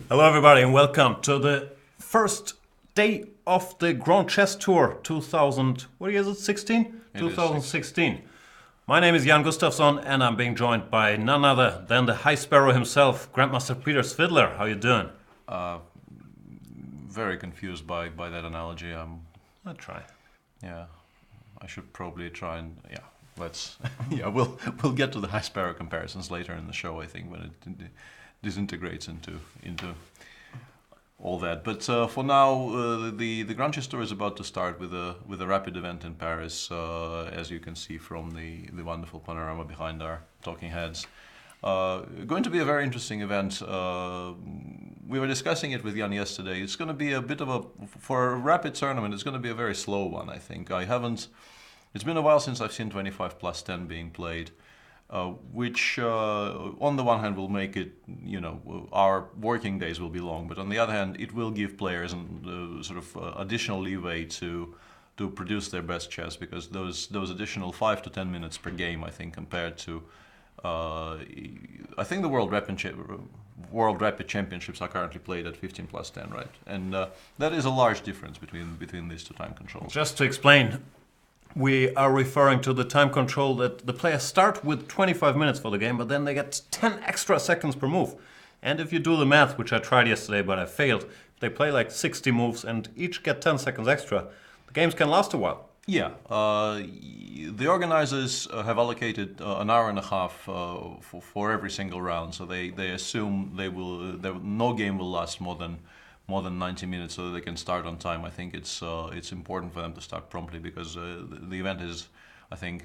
Hello everybody and welcome to the first day of the Grand Chess Tour 2000, what year is it, 16? 2016. My name is Gustafsson and I'm being joined by none other than the High Sparrow himself, Grandmaster Peter Svidler. How you doing? Very confused by that analogy. I'll try. Yeah, I should probably try and let's we'll get to the High Sparrow comparisons later in the show. I think when it disintegrates into all that. But for now, the Grand Chess Tour is about to start with a rapid event in Paris, as you can see from the wonderful panorama behind our talking heads. Going to be a very interesting event. We were discussing it with Jan yesterday. It's going to be a bit of for a rapid tournament, it's going to be a very slow one, I think. It's been a while since I've seen 25 plus 10 being played, which on the one hand will make it, our working days will be long, but on the other hand, it will give players additional leeway to produce their best chess, because those additional 5 to 10 minutes per game, I think, compared to I think the World Rapid Championships are currently played at 15 plus 10, right? And that is a large difference between these two time controls. Just to explain, we are referring to the time control that the players start with 25 minutes for the game, but then they get 10 extra seconds per move. And if you do the math, which I tried yesterday but I failed, if they play like 60 moves and each get 10 seconds extra, the games can last a while. Yeah, the organizers have allocated an hour and a half for every single round, so they assume no game will last more than 90 minutes, so that they can start on time. I think it's important for them to start promptly, because the event is, I think,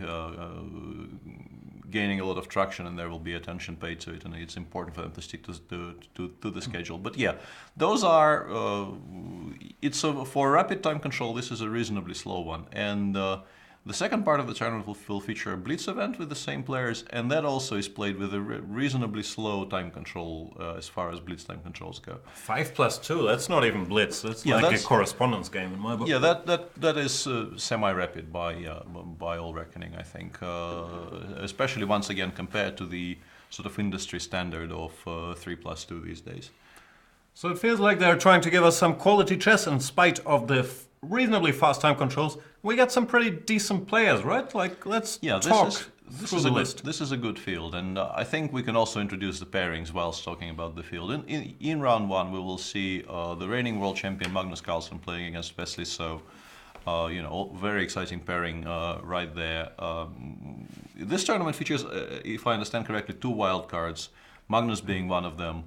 gaining a lot of traction, and there will be attention paid to it, and it's important for them to stick to the schedule. But yeah, those are for rapid time control. This is a reasonably slow one, and the second part of the tournament will feature a blitz event with the same players, and that also is played with a reasonably slow time control as far as blitz time controls go. 5 plus 2, that's not even blitz, that's like a correspondence game in my book. Yeah, that is semi-rapid by all reckoning, I think, especially once again compared to the sort of industry standard of 3 plus 2 these days. So it feels like they're trying to give us some quality chess in spite of the reasonably fast time controls. We got some pretty decent players, right? Like, let's talk through the list. This is a good field, and I think we can also introduce the pairings whilst talking about the field. In round one, we will see the reigning world champion Magnus Carlsen playing against Wesley So. Very exciting pairing right there. This tournament features, if I understand correctly, 2 wild cards, Magnus being one of them.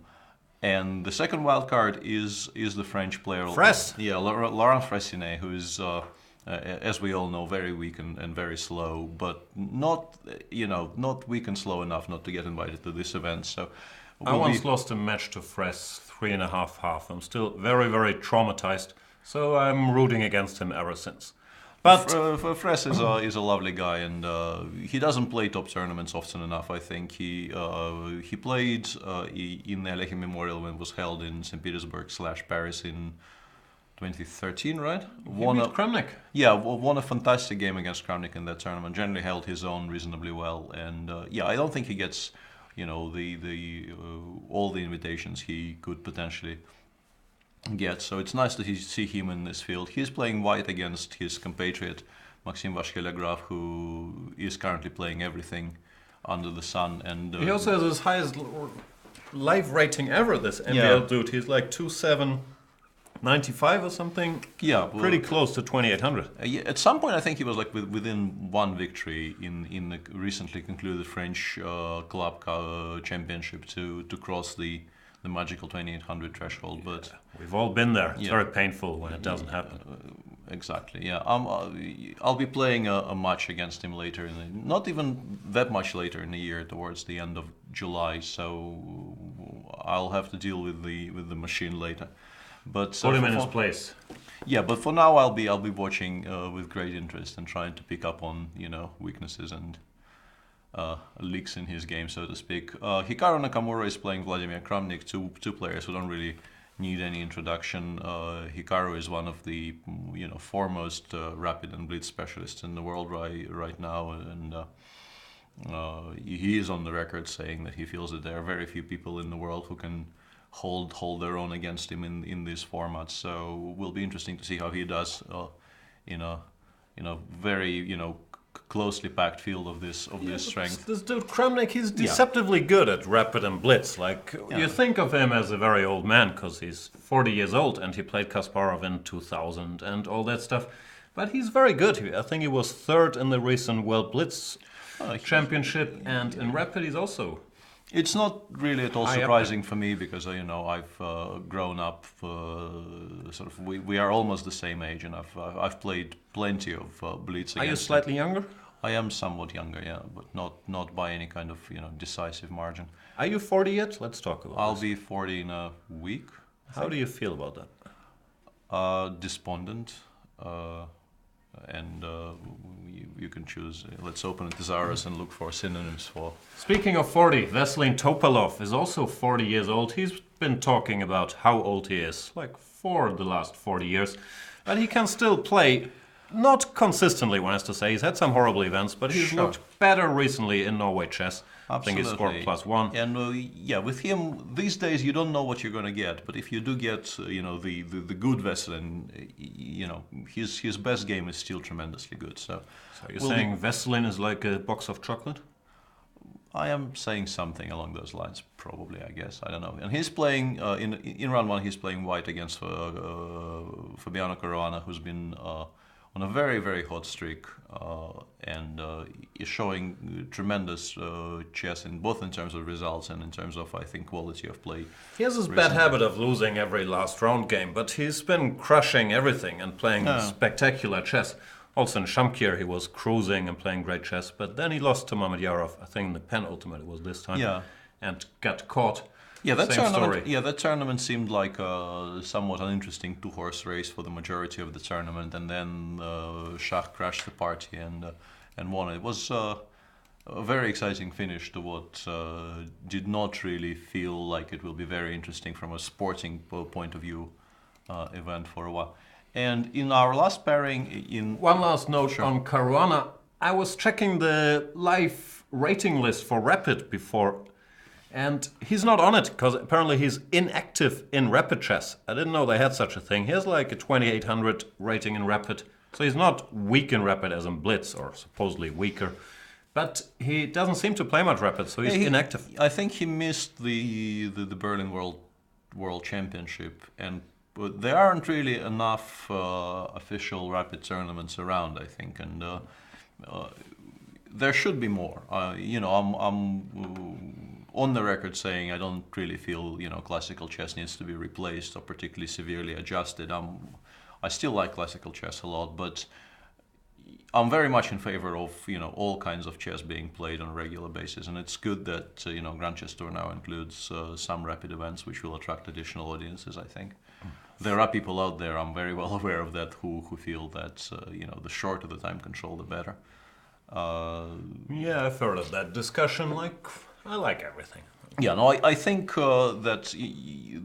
And the second wild card is the French player. Fraisse. Yeah, Laurent Fressinet, who is, as we all know, very weak and very slow, but not weak and slow enough not to get invited to this event. So I once lost a match to Fraisse 3.5. I'm still very, very traumatized, so I'm rooting against him ever since. But Fraisse is a lovely guy, and he doesn't play top tournaments often enough. I think he played in the Alekhine Memorial when it was held in St. Petersburg/Paris in 2013, right? He beat Kramnik. Yeah, won a fantastic game against Kramnik in that tournament. Generally held his own reasonably well, and I don't think he gets all the invitations he could potentially get. So it's nice to see him in this field. He's playing white against his compatriot Maxime Vachier-Lagrave, who is currently playing everything under the sun. And he also has his highest live rating ever, this MVL dude. He's like 2795 or something. Yeah, pretty close to 2800. At some point, I think he was like within one victory in the recently concluded French club championship to cross the magical 2800 threshold. But we've all been there. It's very painful when it doesn't happen. Exactly. Yeah. I'll be playing a match against him later, not even that much later in the year, towards the end of July. So I'll have to deal with the machine later. But put him in his place. Yeah, but for now I'll be watching with great interest and trying to pick up on weaknesses and leaks in his game, so to speak. Hikaru Nakamura is playing Vladimir Kramnik, two players who don't really need any introduction. Hikaru is one of the foremost rapid and blitz specialists in the world right now, and he is on the record saying that he feels that there are very few people in the world who hold their own against him in these formats. So will be interesting to see how he does in a very closely packed field of this strength. This dude Kramnik, he's deceptively good at rapid and blitz. Like you think of him as a very old man because he's 40 years old and he played Kasparov in 2000 and all that stuff. But he's very good. I think he was third in the recent World Blitz Championship, and in rapid he's also. It's not really at all surprising for me because I've grown up sort of. We are almost the same age, and I've played plenty of blitz. Are you slightly younger? I am somewhat younger, yeah, but not by any kind of decisive margin. Are you 40 yet? Let's talk about. I'll be 40 in a week. How do you feel about that? Despondent. And you can choose. Let's open a thesaurus and look for synonyms for. Speaking of 40, Vasilin Topalov is also 40 years old. He's been talking about how old he is, like for the last 40 years. But he can still play, not consistently, one has to say. He's had some horrible events, but he's looked better recently in Norway chess. Absolutely. I think he scored +1. And with him these days, you don't know what you're going to get. But if you do get, the good Vasilin, his best game is still tremendously good. So you're saying Vasilin is like a box of chocolate? I am saying something along those lines, probably. I guess I don't know. And he's playing in round one. He's playing white against Fabiano Caruana, who's been on a very, very hot streak and is showing tremendous chess both in terms of results and in terms of, I think, quality of play. He has this bad habit of losing every last round game, but he's been crushing everything and playing spectacular chess. Also in Shamkir he was cruising and playing great chess, but then he lost to Mamedyarov, I think in the penultimate it was this time, and got caught. Yeah, that tournament seemed like a somewhat uninteresting two-horse race for the majority of the tournament, and then Shah crashed the party and won. It was a very exciting finish to what did not really feel like it will be very interesting from a sporting point of view event for a while. And in our last pairing, one last note on Caruana. I was checking the live rating list for Rapid before. And he's not on it because apparently he's inactive in Rapid chess. I didn't know they had such a thing. He has like a 2800 rating in Rapid. So he's not weak in Rapid as in Blitz, or supposedly weaker. But he doesn't seem to play much Rapid, so he's inactive. I think he missed the Berlin World Championship. But there aren't really enough official Rapid tournaments around, I think. And there should be more. I'm on the record saying I don't really feel classical chess needs to be replaced or particularly severely adjusted. I still like classical chess a lot, but I'm very much in favor of all kinds of chess being played on a regular basis, and it's good that Grand Chess Tour now includes some Rapid events which will attract additional audiences. I think there are people out there, I'm very well aware of that, who feel that the shorter the time control, the better. I've heard of that discussion. I like everything. Yeah, no, I think that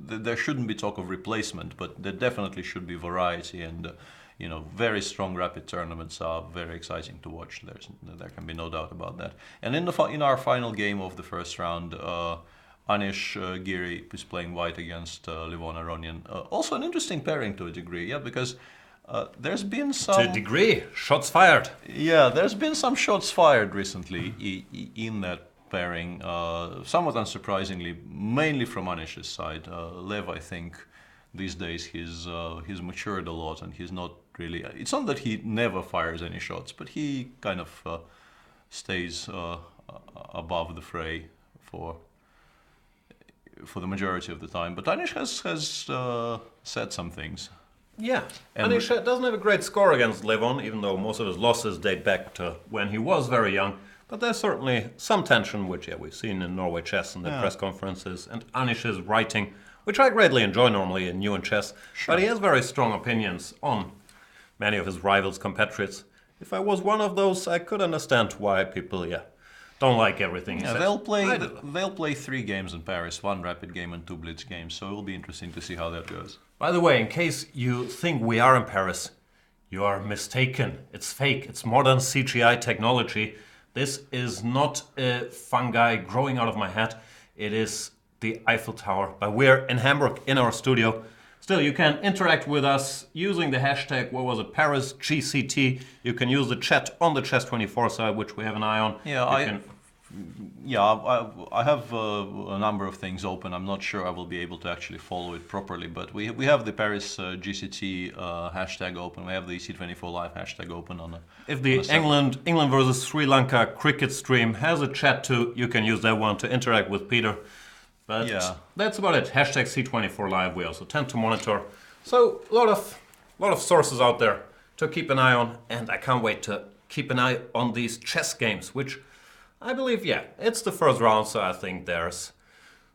there shouldn't be talk of replacement, but there definitely should be variety, and very strong Rapid tournaments are very exciting to watch. There can be no doubt about that. And in our final game of the first round, Anish Giri is playing white against Levon Aronian. Also an interesting pairing to a degree, because there's been some... To a degree, shots fired. Yeah, there's been some shots fired recently in that pairing, somewhat unsurprisingly, mainly from Anish's side. Lev, I think, these days he's matured a lot, and he's not really... It's not that he never fires any shots, but he kind of stays above the fray for the majority of the time. But Anish has said some things. Yeah, Anish doesn't have a great score against Levon, even though most of his losses date back to when he was very young. But there's certainly some tension, which we've seen in Norway Chess and the press conferences, and Anish's writing, which I greatly enjoy normally in New Chess. Sure. But he has very strong opinions on many of his rivals' compatriots. If I was one of those, I could understand why people, don't like everything he says. They'll play 3 games in Paris, 1 Rapid game and 2 Blitz games, so it'll be interesting to see how that goes. By the way, in case you think we are in Paris, you are mistaken. It's fake. It's modern CGI technology. This is not a fungi growing out of my hat. It is the Eiffel Tower, but we're in Hamburg in our studio. Still, you can interact with us using the hashtag, what was it, Paris GCT. You can use the chat on the Chess24 side, which we have an eye on. I have a number of things open. I'm not sure I will be able to actually follow it properly, but we have the Paris GCT hashtag open. We have the EC24 Live hashtag open on a. If the England versus Sri Lanka cricket stream has a chat too, you can use that one to interact with Peter. But that's about it. Hashtag C24 Live. We also tend to monitor. So a lot of sources out there to keep an eye on, and I can't wait to keep an eye on these chess games, which I believe, it's the first round, so I think there's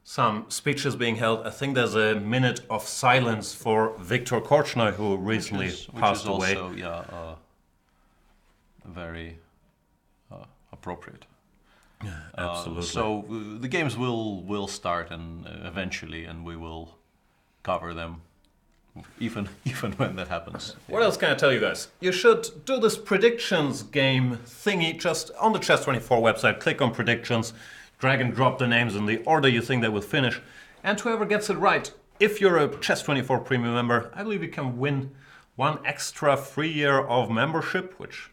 some speeches being held. I think there's a minute of silence for Viktor Korchnoi, who recently passed away. Which is also, very appropriate. Yeah, absolutely. So the games will start and eventually, and we will cover them. Even when that happens. What else can I tell you guys? You should do this predictions game thingy just on the Chess24 website. Click on predictions, drag and drop the names in the order you think they will finish. And whoever gets it right, if you're a Chess24 premium member, I believe you can win 1 extra free year of membership, which,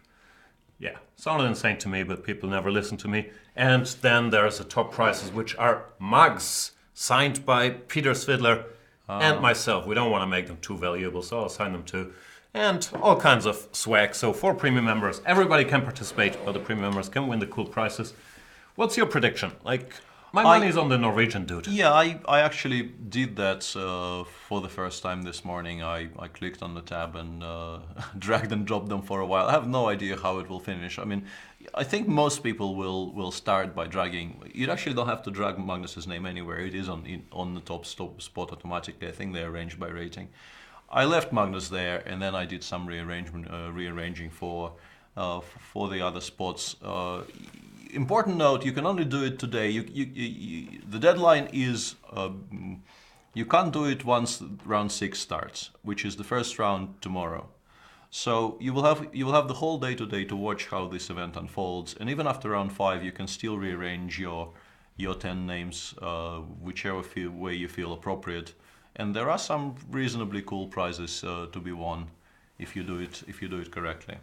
sounded insane to me, but people never listen to me. And then there's the top prizes, which are mugs signed by Peter Svidler and myself. We don't want to make them too valuable, so I'll sign them too. And all kinds of swag. So for premium members, everybody can participate, but the premium members can win the cool prizes. What's your prediction? My money's on the Norwegian dude. Yeah, I actually did that for the first time this morning. I clicked on the tab and dragged and dropped them for a while. I have no idea how it will finish. I mean, I think most people will start by dragging. You actually don't have to drag Magnus's name anywhere. It is on the top spot automatically. I think they arranged by rating. I left Magnus there, and then I did some rearranging for the other spots. Important note: you can only do it today. The deadline is you can't do it once round 6 starts, which is the first round tomorrow. So you will have the whole day today to watch how this event unfolds, and even after round 5, you can still rearrange your 10 names whichever way you feel appropriate. And there are some reasonably cool prizes to be won if you do it correctly.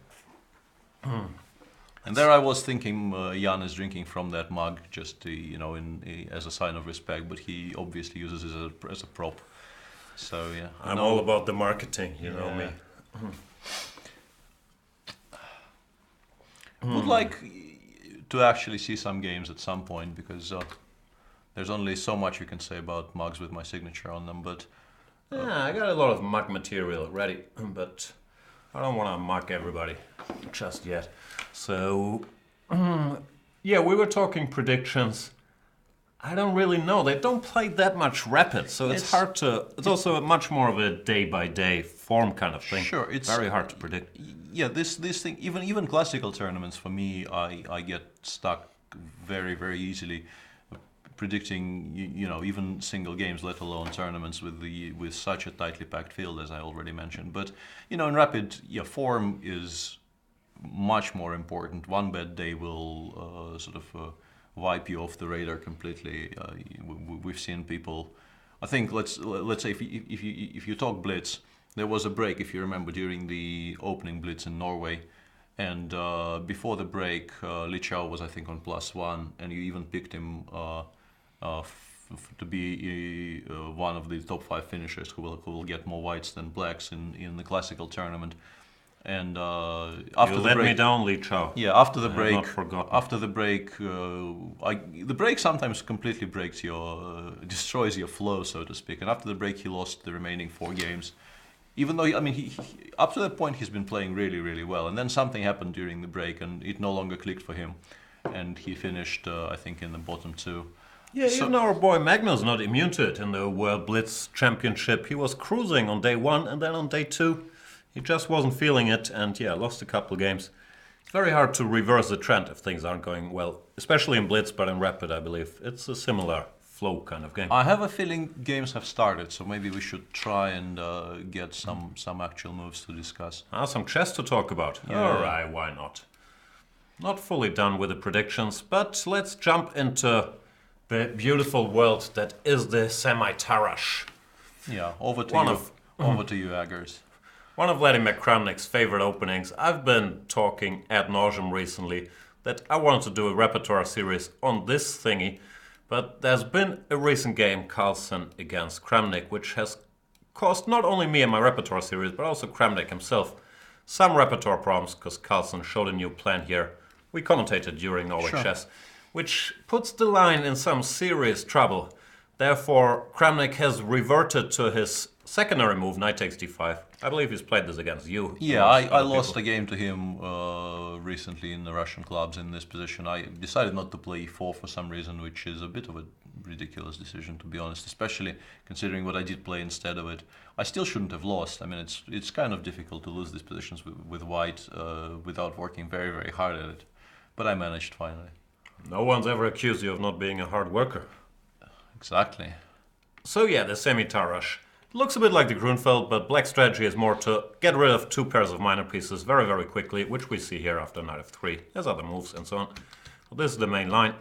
And there I was thinking Jan is drinking from that mug just to, as a sign of respect, but he obviously uses it as a prop. So yeah, I'm all about the marketing, you know me. Would like to actually see some games at some point, because there's only so much you can say about mugs with my signature on them. But I got a lot of mug material ready, but I don't want to mug everybody just yet. So we were talking predictions. I don't really know. They don't play that much rapid, so it's hard to. It's also much more of a day-by-day form kind of thing. Sure, it's very hard to predict. Yeah, this thing, even classical tournaments for me, I get stuck very, very easily predicting. Even single games, let alone tournaments with such a tightly packed field, as I already mentioned. But in rapid, form is much more important. One bad day will wipe you off the radar completely. We've seen people. I think let's say if you talk blitz, there was a break, if you remember, during the opening blitz in Norway, and before the break, Li Chao was I think on +1, and you even picked him to be one of the top 5 finishers who will get more whites than blacks in the classical tournament. And after the break, me down, Li Chao. Yeah, after the break. After the break, the break sometimes completely destroys your flow, so to speak. And after the break, he lost the remaining 4 games. Even though he up to that point he's been playing really, really well. And then something happened during the break, and it no longer clicked for him, and he finished I think in the bottom 2. Yeah, even our boy Magnus not immune to it in the World Blitz Championship. He was cruising on day 1, and then on day 2. He just wasn't feeling it, and lost a couple games. It's very hard to reverse the trend if things aren't going well, especially in Blitz, but in Rapid, I believe. It's a similar flow kind of game. I have a feeling games have started, so maybe we should try and get some actual moves to discuss. Some chess to talk about. Yeah. All right, why not? Not fully done with the predictions, but let's jump into The beautiful world that is the semi-Tarash. Yeah, over to One you. of- Over to you, Aggers. One of Vladimir Kramnik's favorite openings. I've been talking ad nauseum recently that I wanted to do a repertoire series on this thingy, but there's been a recent game, Carlsen against Kramnik, which has caused not only me and my repertoire series, but also Kramnik himself some repertoire problems, because Carlsen showed a new plan here. We commentated during Norway Sure. Chess, which puts the line in some serious trouble. Therefore, Kramnik has reverted to his secondary move, knight takes d5. I believe he's played this against you. Yeah, amongst I other lost people. a game to him recently in the Russian clubs in this position. I decided not to play e4 for some reason, which is a bit of a ridiculous decision, to be honest, especially considering what I did play instead of it. I still shouldn't have lost. I mean, it's kind of difficult to lose these positions with white without working very, very hard at it. But I managed finally. No one's ever accused you of not being a hard worker. Exactly. So yeah, the semi-Tarash. Looks a bit like the Grunfeld, but black strategy is more to get rid of two pairs of minor pieces very, very quickly, which we see here after knight f3. There's other moves and so on. But this is the main line.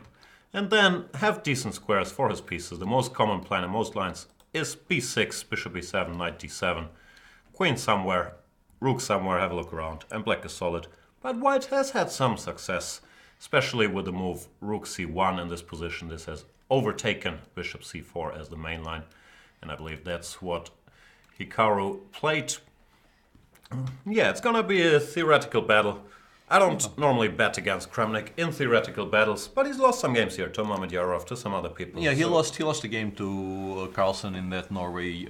And then have decent squares for his pieces. The most common plan in most lines is b6, bishop e7, knight d7. Queen somewhere, rook somewhere, have a look around. And black is solid. But white has had some success, especially with the move rook c1 in this position. This has overtaken bishop c4 as the main line. And I believe that's what Hikaru played. Yeah, it's gonna be a theoretical battle. I don't normally bet against Kramnik in theoretical battles, but he's lost some games here to Mamedyarov, to some other people. Yeah, he so- lost a game to Carlsen in that Norway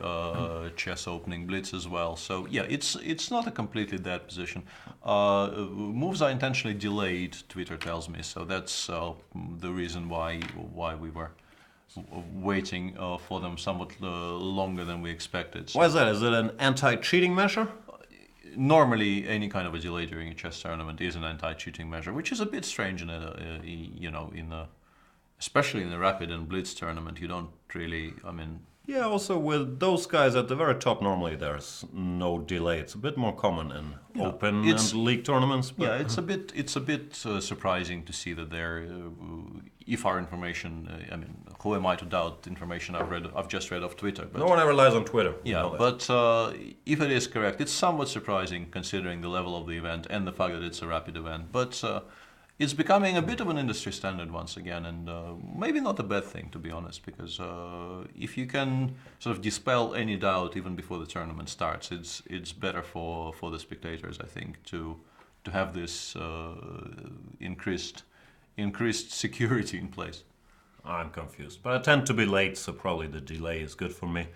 chess opening blitz as well. So yeah, it's not a completely dead position. Moves are intentionally delayed, Twitter tells me. So that's the reason why we were waiting for them somewhat longer than we expected. So Why is that? Is it an anti-cheating measure? normally, any kind of a delay during a chess tournament is an anti-cheating measure, which is a bit strange in especially in a rapid and blitz tournament. You don't really, I mean, Yeah, also with those guys at the very top, normally there's no delay. It's a bit more common in open it's- and league tournaments. But yeah, it's a bit surprising to see that there, if our information, I mean, who am I to doubt information I've just read off Twitter? But no one ever lies on Twitter. you yeah, know that. but if it is correct, it's somewhat surprising considering the level of the event and the fact that it's a rapid event. But it's becoming a bit of an industry standard once again, and maybe not a bad thing, to be honest, because if you can sort of dispel any doubt even before the tournament starts, it's better for the spectators, I think, to have this increased security in place. I'm confused, but I tend to be late, so probably the delay is good for me.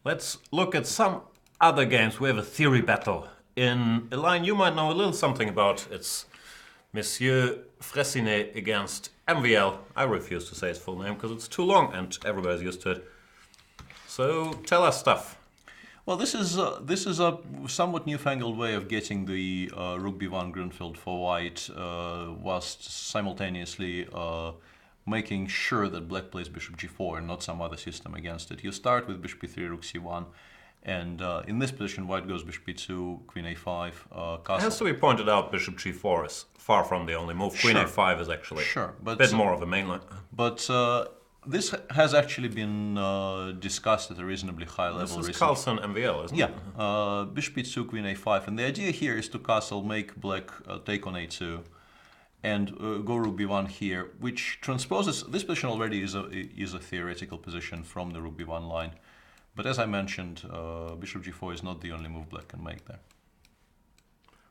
Let's look at some other games. We have a theory battle in a line you might know a little something about. It's Monsieur Fressinet against MVL. I refuse to say his full name because it's too long and everybody's used to it. So tell us stuff. Well, this is a somewhat newfangled way of getting the rook b1 Grunfeld for white, whilst simultaneously making sure that black plays bishop g4 and not some other system against it. You start with bishop e3, rook c1, and in this position, white goes bishop e2, queen a5, It castle. has to be pointed out bishop g4 is far from the only move. Queen Sure. a5 is actually Sure, a but bit more of a main line. But this has actually been discussed at a reasonably high level This is recently. Carlsen MVL, isn't it? Yeah, bishop e2, queen a5, and the idea here is to castle, make black take on a2, and go rook b1 here, which transposes this position already is a theoretical position from the rook b1 line, but as I mentioned, bishop g4 is not the only move black can make there.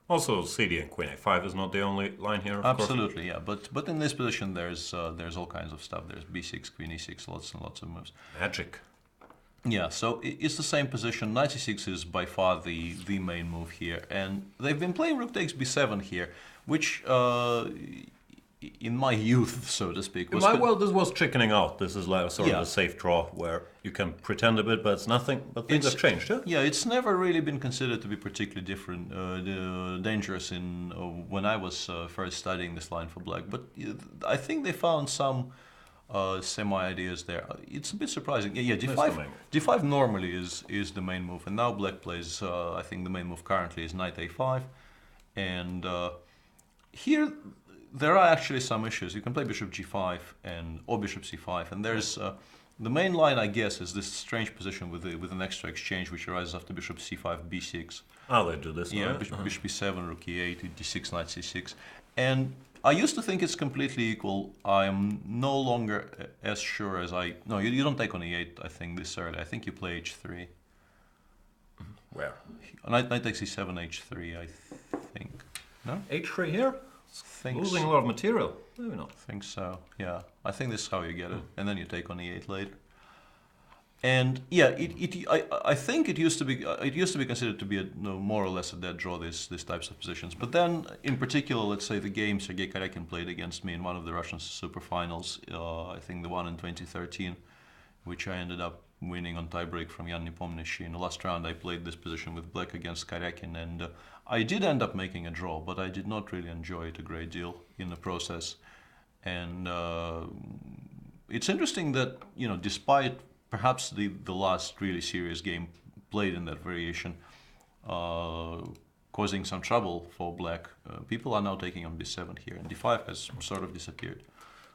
Also, CD and queen a5 is not the only line here, of course. Absolutely, yeah, but in this position there's all kinds of stuff. There's b6, queen e6, lots and lots of moves. Magic. Yeah, so it's the same position. Knight e6 is by far the main move here, and they've been playing rook takes b7 here, which in my youth, so to speak, was Well, this was chickening out. This is like sort Yeah. of a safe draw where you can pretend a bit, but it's nothing. But things have changed, yeah? Yeah, it's never really been considered to be particularly dangerous in when I was first studying this line for black. But I think they found some semi-ideas there. It's a bit surprising. Yeah, That's the d5. main move. D5 normally is the main move, and now black plays. I think the main move currently is knight a5, and here there are actually some issues. You can play bishop g5 or bishop c5, and there's the main line, I guess, is this strange position with an extra exchange which arises after bishop c5, b6. Oh, they do this. Yeah, right? bishop e7, rook e8, d6, knight c6, and I used to think it's completely equal. I am no longer as sure as I. No, you don't take on e8. I think this early. I think you play h3. Where? Knight takes e7, h3. I think. No. H3 here. Losing a lot of material. Maybe not. I think so. Yeah, I think this is how you get it, and then you take on e8 later. And yeah, I think it used to be considered to be more or less a dead draw, these types of positions. But then, in particular, let's say the game Sergei Karyakin played against me in one of the Russian super finals, I think the one in 2013, which I ended up winning on tiebreak from Jan Nepomniachtchi. In the last round, I played this position with black against Karyakin, and I did end up making a draw, but I did not really enjoy it a great deal in the process. And it's interesting that, despite perhaps the last really serious game played in that variation, causing some trouble for black, people are now taking on b7 here, and d5 has sort of disappeared.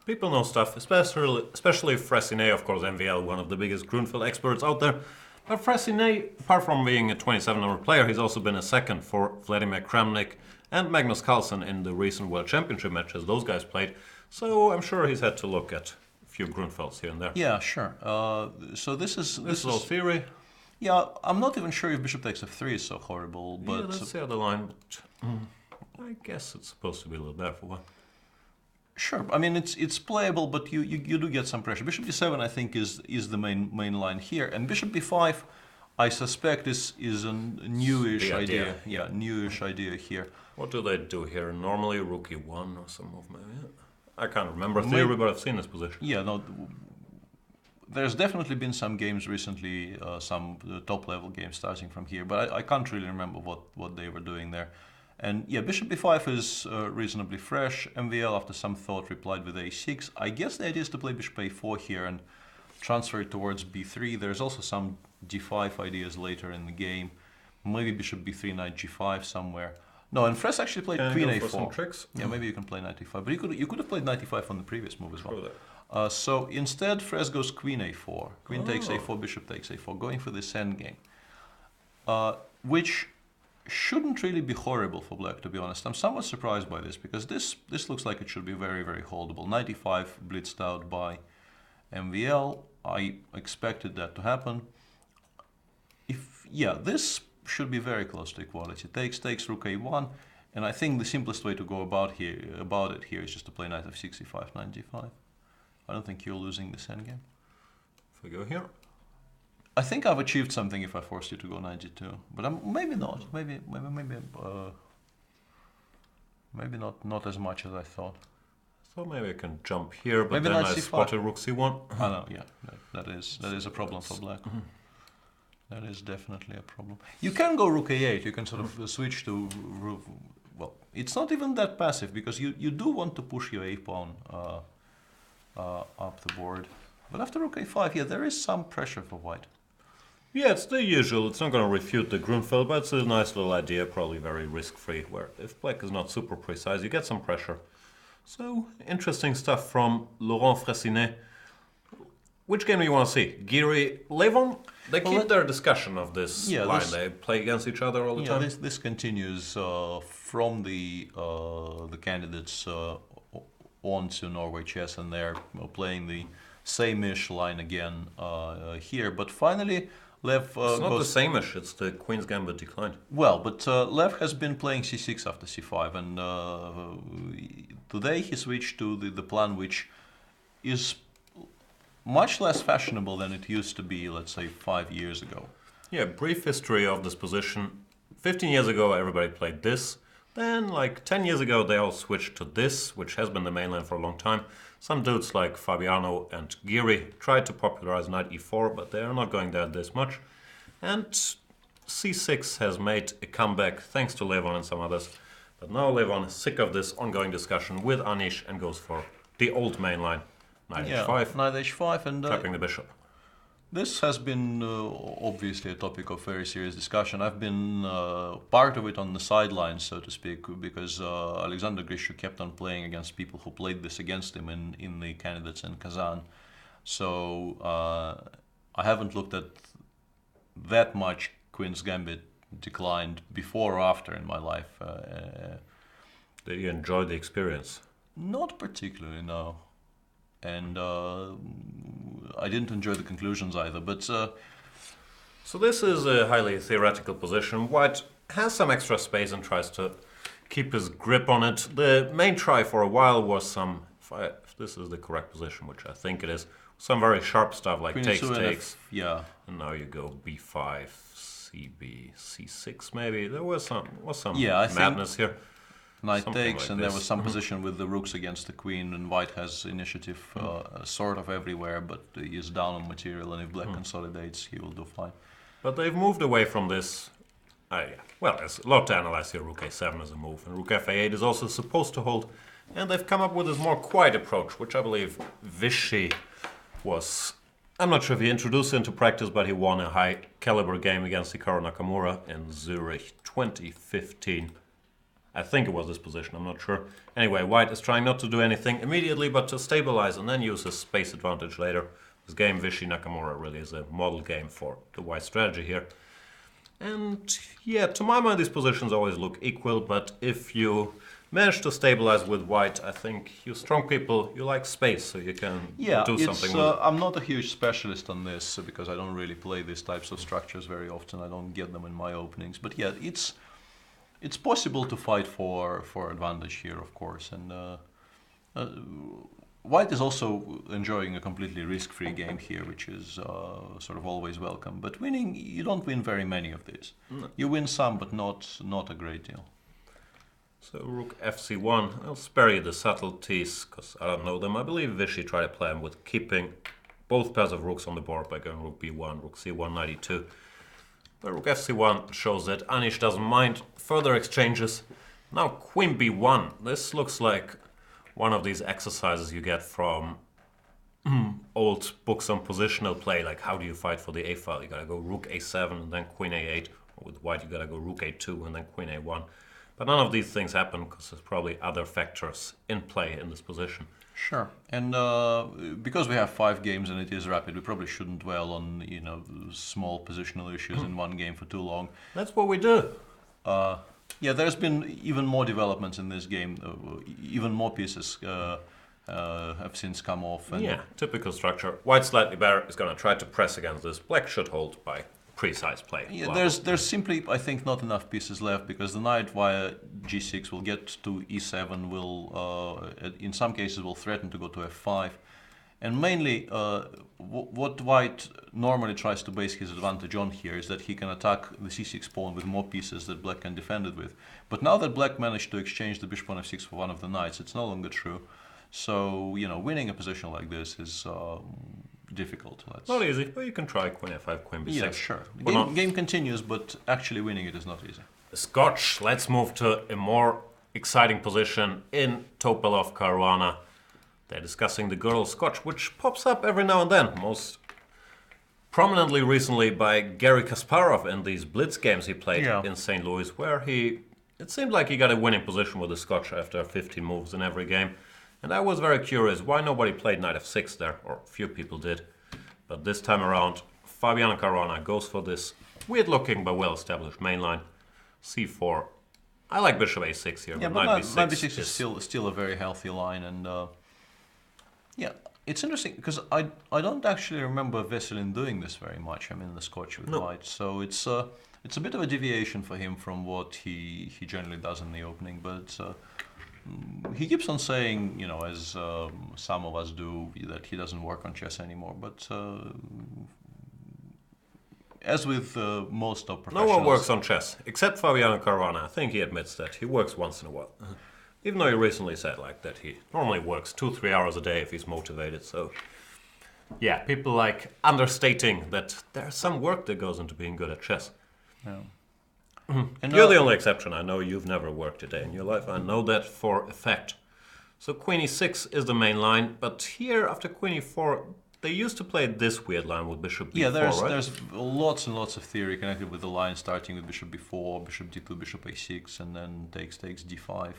People know stuff, especially Fressinet, of course, MVL, one of the biggest Grunfeld experts out there. But Fressinet, apart from being a 27-number player, he's also been a second for Vladimir Kramnik and Magnus Carlsen in the recent World Championship matches those guys played. So I'm sure he's had to look at a few Grunfelds here and there. Yeah, sure. So this is all theory. Yeah, I'm not even sure if bishop takes f3 is so horrible, but yeah, that's the other line. But, I guess it's supposed to be a little better for one. Sure, I mean it's playable, but you do get some pressure. Bishop d7, I think, is the main line here, and bishop b5, I suspect is a newish idea. Yeah, newish idea here. What do they do here? Normally rook e1 or some move, maybe. I can't remember theory, but I've seen this position. Yeah, no. There's definitely been some games recently, some top-level games starting from here, but I can't really remember what they were doing there. And yeah, bishop b5 is reasonably fresh. MVL, after some thought, replied with a6. I guess the idea is to play bishop a4 here and transfer it towards b3. There's also some d5 ideas later in the game. Maybe bishop b3, knight g5 somewhere. No, and Fress actually played queen a4. Some tricks. Yeah, maybe you can play knight e5, but you could have played knight e5 on the previous move as well. So instead, Fress goes queen a4. Queen takes a4, bishop takes a4, going for this endgame, which shouldn't really be horrible for black, to be honest. I'm somewhat surprised by this, because this looks like it should be very, very holdable. Knight e5 blitzed out by MVL. I expected that to happen. This should be very close to equality. Takes rook a1, and I think the simplest way to go about it here is just to play knight f6, e5, knight g5. I don't think you're losing this endgame. If we go here, I think I've achieved something if I forced you to go knight g2, but maybe not. Maybe not as much as I thought. So maybe I can jump here, but maybe then I c5. spotted rook c1. I know, yeah, that is a problem for black. That is definitely a problem. You can go rook a8. You can sort of switch to rook. Well, it's not even that passive, because you do want to push your a pawn up the board. But after rook a5, yeah, there is some pressure for white. Yeah, it's the usual. It's not going to refute the Grunfeld, but it's a nice little idea, probably very risk-free, where if black is not super precise, you get some pressure. So, interesting stuff from Laurent Fressinet. Which game do you want to see? Giri, Levon? They keep their discussion of this line. They play against each other all the time. This continues from the candidates on to Norway Chess, and they're playing the same-ish line again here. But finally, Lev it's not the same-ish, it's the Queen's Gambit declined. Well, but Lev has been playing c6 after c5, and today he switched to the plan which is much less fashionable than it used to be, let's say, 5 years ago. Yeah, brief history of this position. 15 years ago, everybody played this. Then, like 10 years ago, they all switched to this, which has been the main line for a long time. Some dudes like Fabiano and Giri tried to popularize knight e4, but they are not going there this much. And c6 has made a comeback, thanks to Levon and some others. But now Levon is sick of this ongoing discussion with Anish and goes for the old main line. Knight h5. Knight h5 and trapping the bishop. This has been obviously a topic of very serious discussion. I've been part of it on the sidelines, so to speak, because Alexander Grishu kept on playing against people who played this against him in the candidates in Kazan. So I haven't looked at that much Queen's Gambit declined before or after in my life. Did you enjoy the experience? Not particularly, no. And I didn't enjoy the conclusions either, but... So this is a highly theoretical position. White has some extra space and tries to keep his grip on it. The main try for a while was some, if this is the correct position, which I think it is, some very sharp stuff like takes. Yeah. And now you go b5, cb, c6 maybe. There was some madness here. Knight Something takes, like and this. there was some position with the rooks against the queen, and white has initiative sort of everywhere, but he is down on material, and if black consolidates, he will do fine. But they've moved away from this. Well, there's a lot to analyze here. Rook a7 is a move, and rook fa8 is also supposed to hold. And they've come up with this more quiet approach, which I believe Vichy was... I'm not sure if he introduced it into practice, but he won a high-caliber game against Hikaru Nakamura in Zurich 2015. I think it was this position, I'm not sure. Anyway, white is trying not to do anything immediately, but to stabilize and then use his space advantage later. This game, Vichy-Nakamura, really is a model game for the white strategy here. And yeah, to my mind, these positions always look equal, but if you manage to stabilize with white, I think you strong people, you like space, so you can do something with it. I'm not a huge specialist on this because I don't really play these types of structures very often. I don't get them in my openings, but yeah, it's possible to fight for advantage here, of course, and white is also enjoying a completely risk-free game here, which is sort of always welcome. But winning, you don't win very many of these. No. You win some, but not a great deal. So rook fc1, I'll spare you the subtleties, because I don't know them. I believe Vichy tried to play him with keeping both pairs of rooks on the board by going rook b1, rook c1, knight e2. But rook fc1 shows that Anish doesn't mind further exchanges. Now queen b1. This looks like one of these exercises you get from old books on positional play, like how do you fight for the a file. You gotta go rook a7 and then queen a8. Or with white you gotta go rook a2 and then queen a1. But none of these things happen because there's probably other factors in play in this position. Sure, and because we have 5 games and it is rapid, we probably shouldn't dwell on small positional issues in one game for too long. That's what we do. Yeah, there's been even more developments in this game. Even more pieces have since come off. And yeah, typical structure. White slightly better is going to try to press against this. Black should hold by precise play. Yeah, there's simply, I think, not enough pieces left because the knight via g6 will get to e7, will in some cases will threaten to go to f5, and mainly what white normally tries to base his advantage on here is that he can attack the c6 pawn with more pieces that black can defend it with. But now that black managed to exchange the bishop on f6 for one of the knights, it's no longer true. So winning a position like this is difficult. Not easy, but you can try queen f5, queen b6. Yeah, sure. The game continues, but actually winning it is not easy. Scotch, let's move to a more exciting position in Topalov Caruana. They're discussing the girl Scotch, which pops up every now and then, most prominently recently by Garry Kasparov in these blitz games he played in St. Louis, where it seemed like he got a winning position with the Scotch after 15 moves in every game. And I was very curious why nobody played knight f6 there, or few people did. But this time around, Fabiano Caruana goes for this weird-looking but well-established main line. c4. I like bishop a6 here, but knight b6 is still a very healthy line. And yeah, it's interesting because I don't actually remember Veselin doing this very much. I mean, the Scotch with white, so it's a bit of a deviation for him from what he generally does in the opening, but. He keeps on saying, as some of us do, that he doesn't work on chess anymore. But as with most top professionals... No one works on chess, except Fabiano Caruana. I think he admits that. He works once in a while. Even though he recently said that he normally works 2-3 hours a day if he's motivated. So, yeah, people like understating that there's some work that goes into being good at chess. Yeah. And you're the only exception. I know you've never worked a day in your life. I know that for a fact. So queen e6 is the main line, but here after queen e4, They used to play this weird line with bishop b4, Yeah, there's right? there's lots and lots of theory connected with the line, starting with bishop b4, bishop d2, bishop a6, and then takes d5,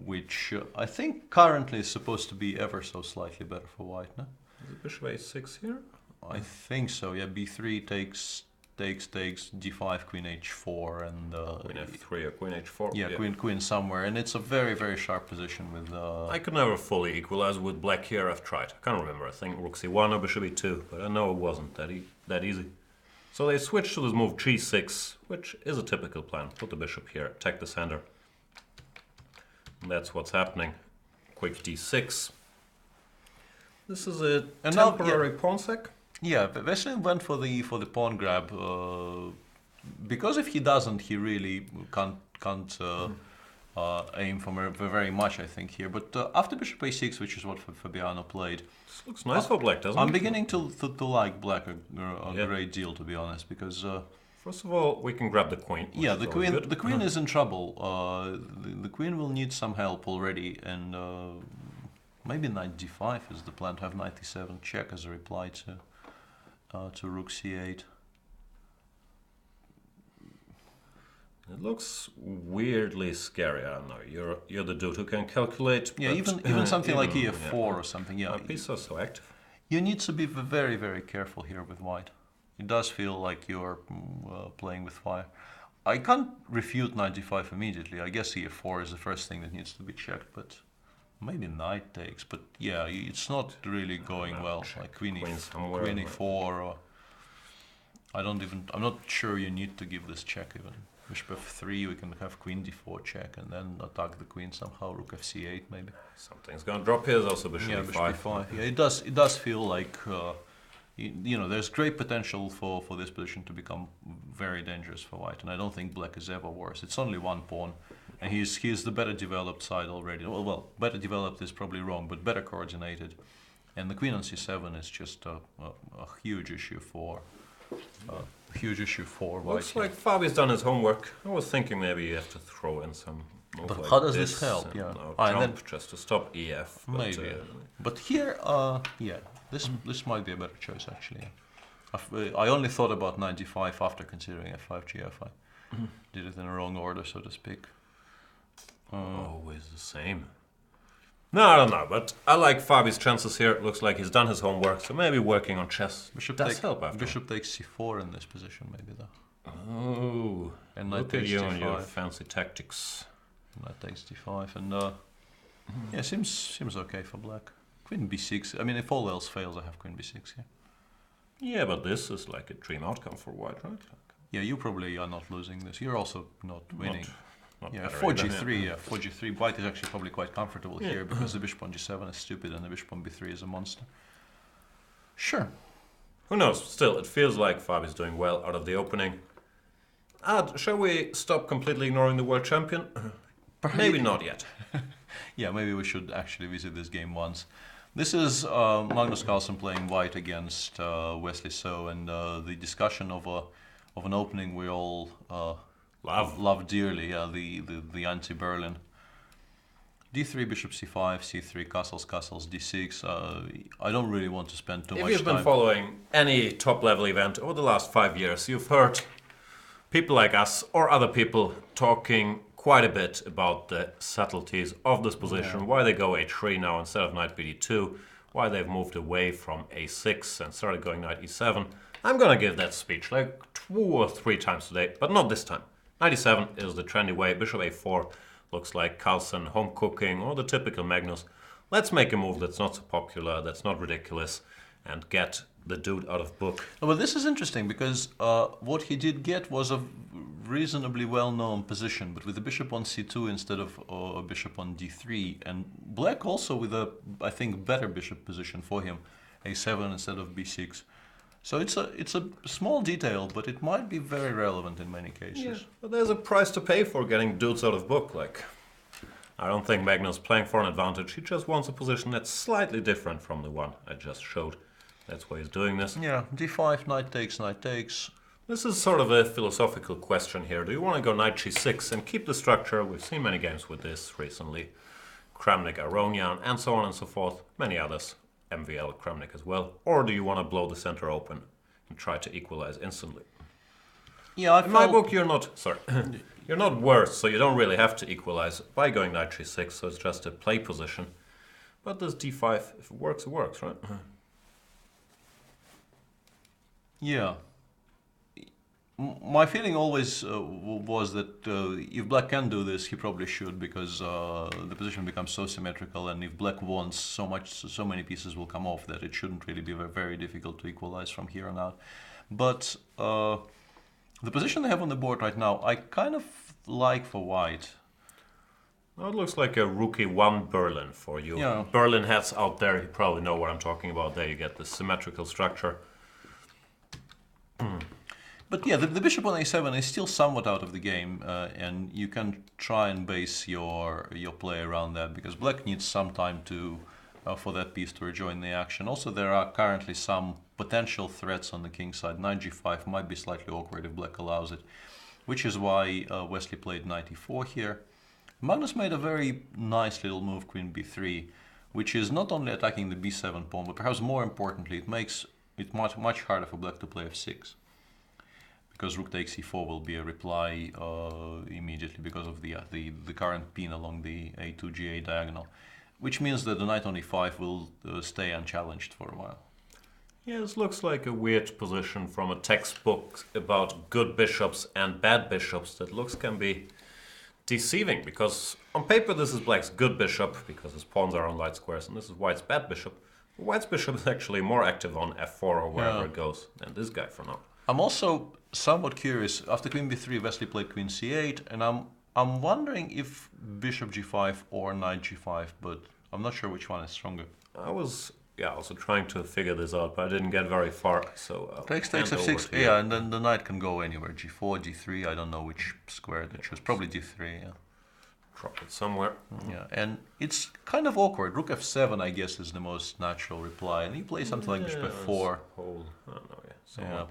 which I think currently is supposed to be ever so slightly better for white. No? Is it bishop a6 here? I think so. Yeah, b3 takes d5, queen h4, and Queen f3 or queen h4. yeah, queen somewhere, and it's a very very sharp position with. I could never fully equalize with black here. I've tried. I can't remember. I think rook c1 or bishop e2, but I know it wasn't that easy. So they switched to this move g6, which is a typical plan. Put the bishop here, attack the center. And that's what's happening. Quick d6. This is a temporary pawn sec. Yeah, Vachier went for the pawn grab because if he doesn't, he really can't aim for very much, I think, here. But after bishop a6, which is what Fabiano played, This looks nice for black, doesn't it? I'm beginning to like black a great deal, to be honest, because first of all, we can grab the queen. yeah, the queen is in trouble. The queen will need some help already, and maybe knight d5 is the plan, to have knight e7 check as a reply to rook c8. It looks weirdly scary. I don't know. You're the dude who can calculate. Yeah, but, even something like yeah. e4 or something. Yeah, My piece is so active. you need to be very very careful here with white. It does feel like you're playing with fire. I can't refute knight d5 immediately. I guess e4 is the first thing that needs to be checked, but maybe knight takes. But yeah, it's not really going well. Like queen e4 or I'm not sure you need to give this check even. Bishop f3, we can have queen d4 check and then attack the queen somehow. Rook fc8 maybe. Something's gonna drop here. There's also bishop Yeah, e5. bishop e5. Yeah, it does feel like you know, there's great potential for this position to become very dangerous for white, and I don't think black is ever worse. It's only one pawn, and he's the better developed side already. Well, better developed is probably wrong, but better coordinated. And the queen on c7 is just a huge issue for white. Looks like Fabi's done his homework. I was thinking maybe you have to throw in some. But how does this help? And, Yeah, jump and then, just to stop ef. But, maybe. But here, yeah, this might be a better choice actually. I only thought about knight d5 after considering f5 gf. I did it in the wrong order, so to speak. Always the same. No, I don't know, but I like Fabi's chances here. It looks like he's done his homework, so maybe working on chess does help after. Bishop takes c4 in this position, maybe though. Oh, And knight look at takes you d5. and your fancy tactics. Knight takes d5, and yeah, seems okay for black. Queen b6. I mean, if all else fails, I have queen b6 here. Yeah, but this is like a dream outcome for white, right? Yeah, you probably are not losing this. You're also not winning. Not Yeah, better 4g3. either, Yeah, 4g3. White is actually probably quite comfortable here because the bishop on g7 is stupid and the bishop on b3 is a monster. Sure. Who knows? Still, it feels like Fabi's doing well out of the opening. Shall we stop completely ignoring the world champion? Maybe not yet. Yeah, maybe we should actually visit this game once. This is Magnus Carlsen playing white against Wesley So, and the discussion of an opening we all love dearly. Yeah, the anti-Berlin. d3, bishop c5, c3, castles, d6. I don't really want to spend too much time. If you've been following any top-level event over the last 5 years, you've heard people like us or other people talking quite a bit about the subtleties of this position, why they go h3 now instead of knight bd2, why they've moved away from a6 and started going knight e7. I'm gonna give that speech like 2 or 3 times today, but not this time. Knight e7 is the trendy way, bishop a4 looks like Carlsen home cooking or the typical Magnus. Let's make a move that's not so popular, that's not ridiculous, and get the dude out of book. Well, this is interesting because what he did get was a reasonably well-known position, but with the bishop on c2 instead of a bishop on d3, and black also with a, I think, better bishop position for him, a7 instead of b6. So it's a small detail, but it might be very relevant in many cases. Yeah, but there's a price to pay for getting dudes out of book. Like, I don't think Magnus playing for an advantage. He just wants a position that's slightly different from the one I just showed. That's why he's doing this. Yeah, d5, knight takes. This is sort of a philosophical question here. Do you want to go knight g6 and keep the structure? We've seen many games with this recently. Kramnik, Aronian, and so on and so forth. Many others. MVL Kramnik as well? Or do you want to blow the center open and try to equalize instantly? Yeah, In my book, you're not... Sorry. You're not worse, so you don't really have to equalize by going knight c6, so it's just a play position. But this d5, if it works, right? Yeah. My feeling always was that if black can do this, he probably should, because the position becomes so symmetrical, and if black wants so many pieces will come off that it shouldn't really be very difficult to equalize from here on out. But the position they have on the board right now, I kind of like for white. Well, it looks like a rook e1 Berlin for you. Yeah. Berlin heads out there, you probably know what I'm talking about. There you get the symmetrical structure. But yeah, the bishop on a7 is still somewhat out of the game, and you can try and base your play around that, because black needs some time to for that piece to rejoin the action. Also, there are currently some potential threats on the king side. Knight g5 might be slightly awkward if black allows it, which is why Wesley played knight e4 here. Magnus made a very nice little move, queen b3, which is not only attacking the b7 pawn, but perhaps more importantly, it makes it much harder for black to play f6. Because rook takes e4 will be a reply immediately because of the current pin along the a2 ga diagonal, which means that the knight on e5 will stay unchallenged for a while. Yeah, this looks like a weird position from a textbook about good bishops and bad bishops. That looks can be deceiving, because on paper this is black's good bishop because his pawns are on light squares, and this is white's bad bishop. White's bishop is actually more active on f4 or wherever it goes than this guy for now. I'm also somewhat curious. After queen b3, Wesley played queen c8, and I'm wondering if bishop g5 or knight g5, but I'm not sure which one is stronger. I was also trying to figure this out, but I didn't get very far. So takes f6, yeah, and then the knight can go anywhere. g4, g3. I don't know which square to choose. Probably g3. Yeah. Drop it somewhere. Yeah, and it's kind of awkward. Rook f7, I guess, is the most natural reply, and he plays something like bishop f4.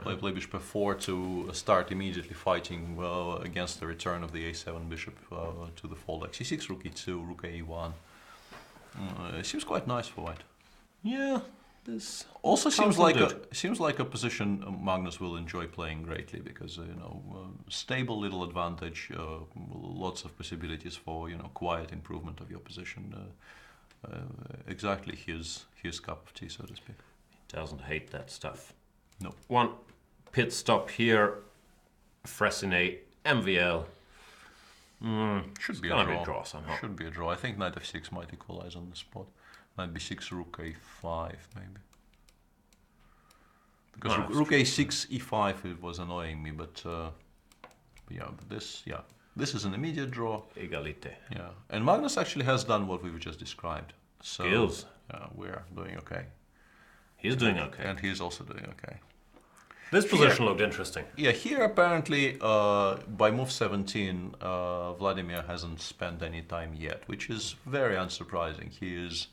Play bishop f4 to start immediately fighting against the return of the a7 bishop to the fold. Like c6, rook e2, rook a1. It seems quite nice for white. Yeah, this also seems like a position Magnus will enjoy playing greatly, because stable little advantage, lots of possibilities for quiet improvement of your position. Exactly his cup of tea, so to speak. He doesn't hate that stuff. No. One pit stop here. Fressinet, MVL. Should be a draw somehow. Should be a draw. I think knight f6 might equalize on the spot. Knight b6, rook a5 maybe. Because rook a6, e5 it was annoying me, but this is an immediate draw. Egalite. Yeah, and Magnus actually has done what we've just described. So skills. We're doing okay. He's doing okay. And he's also doing okay. This position looked interesting. Yeah, here apparently by move 17, Vladimir hasn't spent any time yet, which is very unsurprising. He is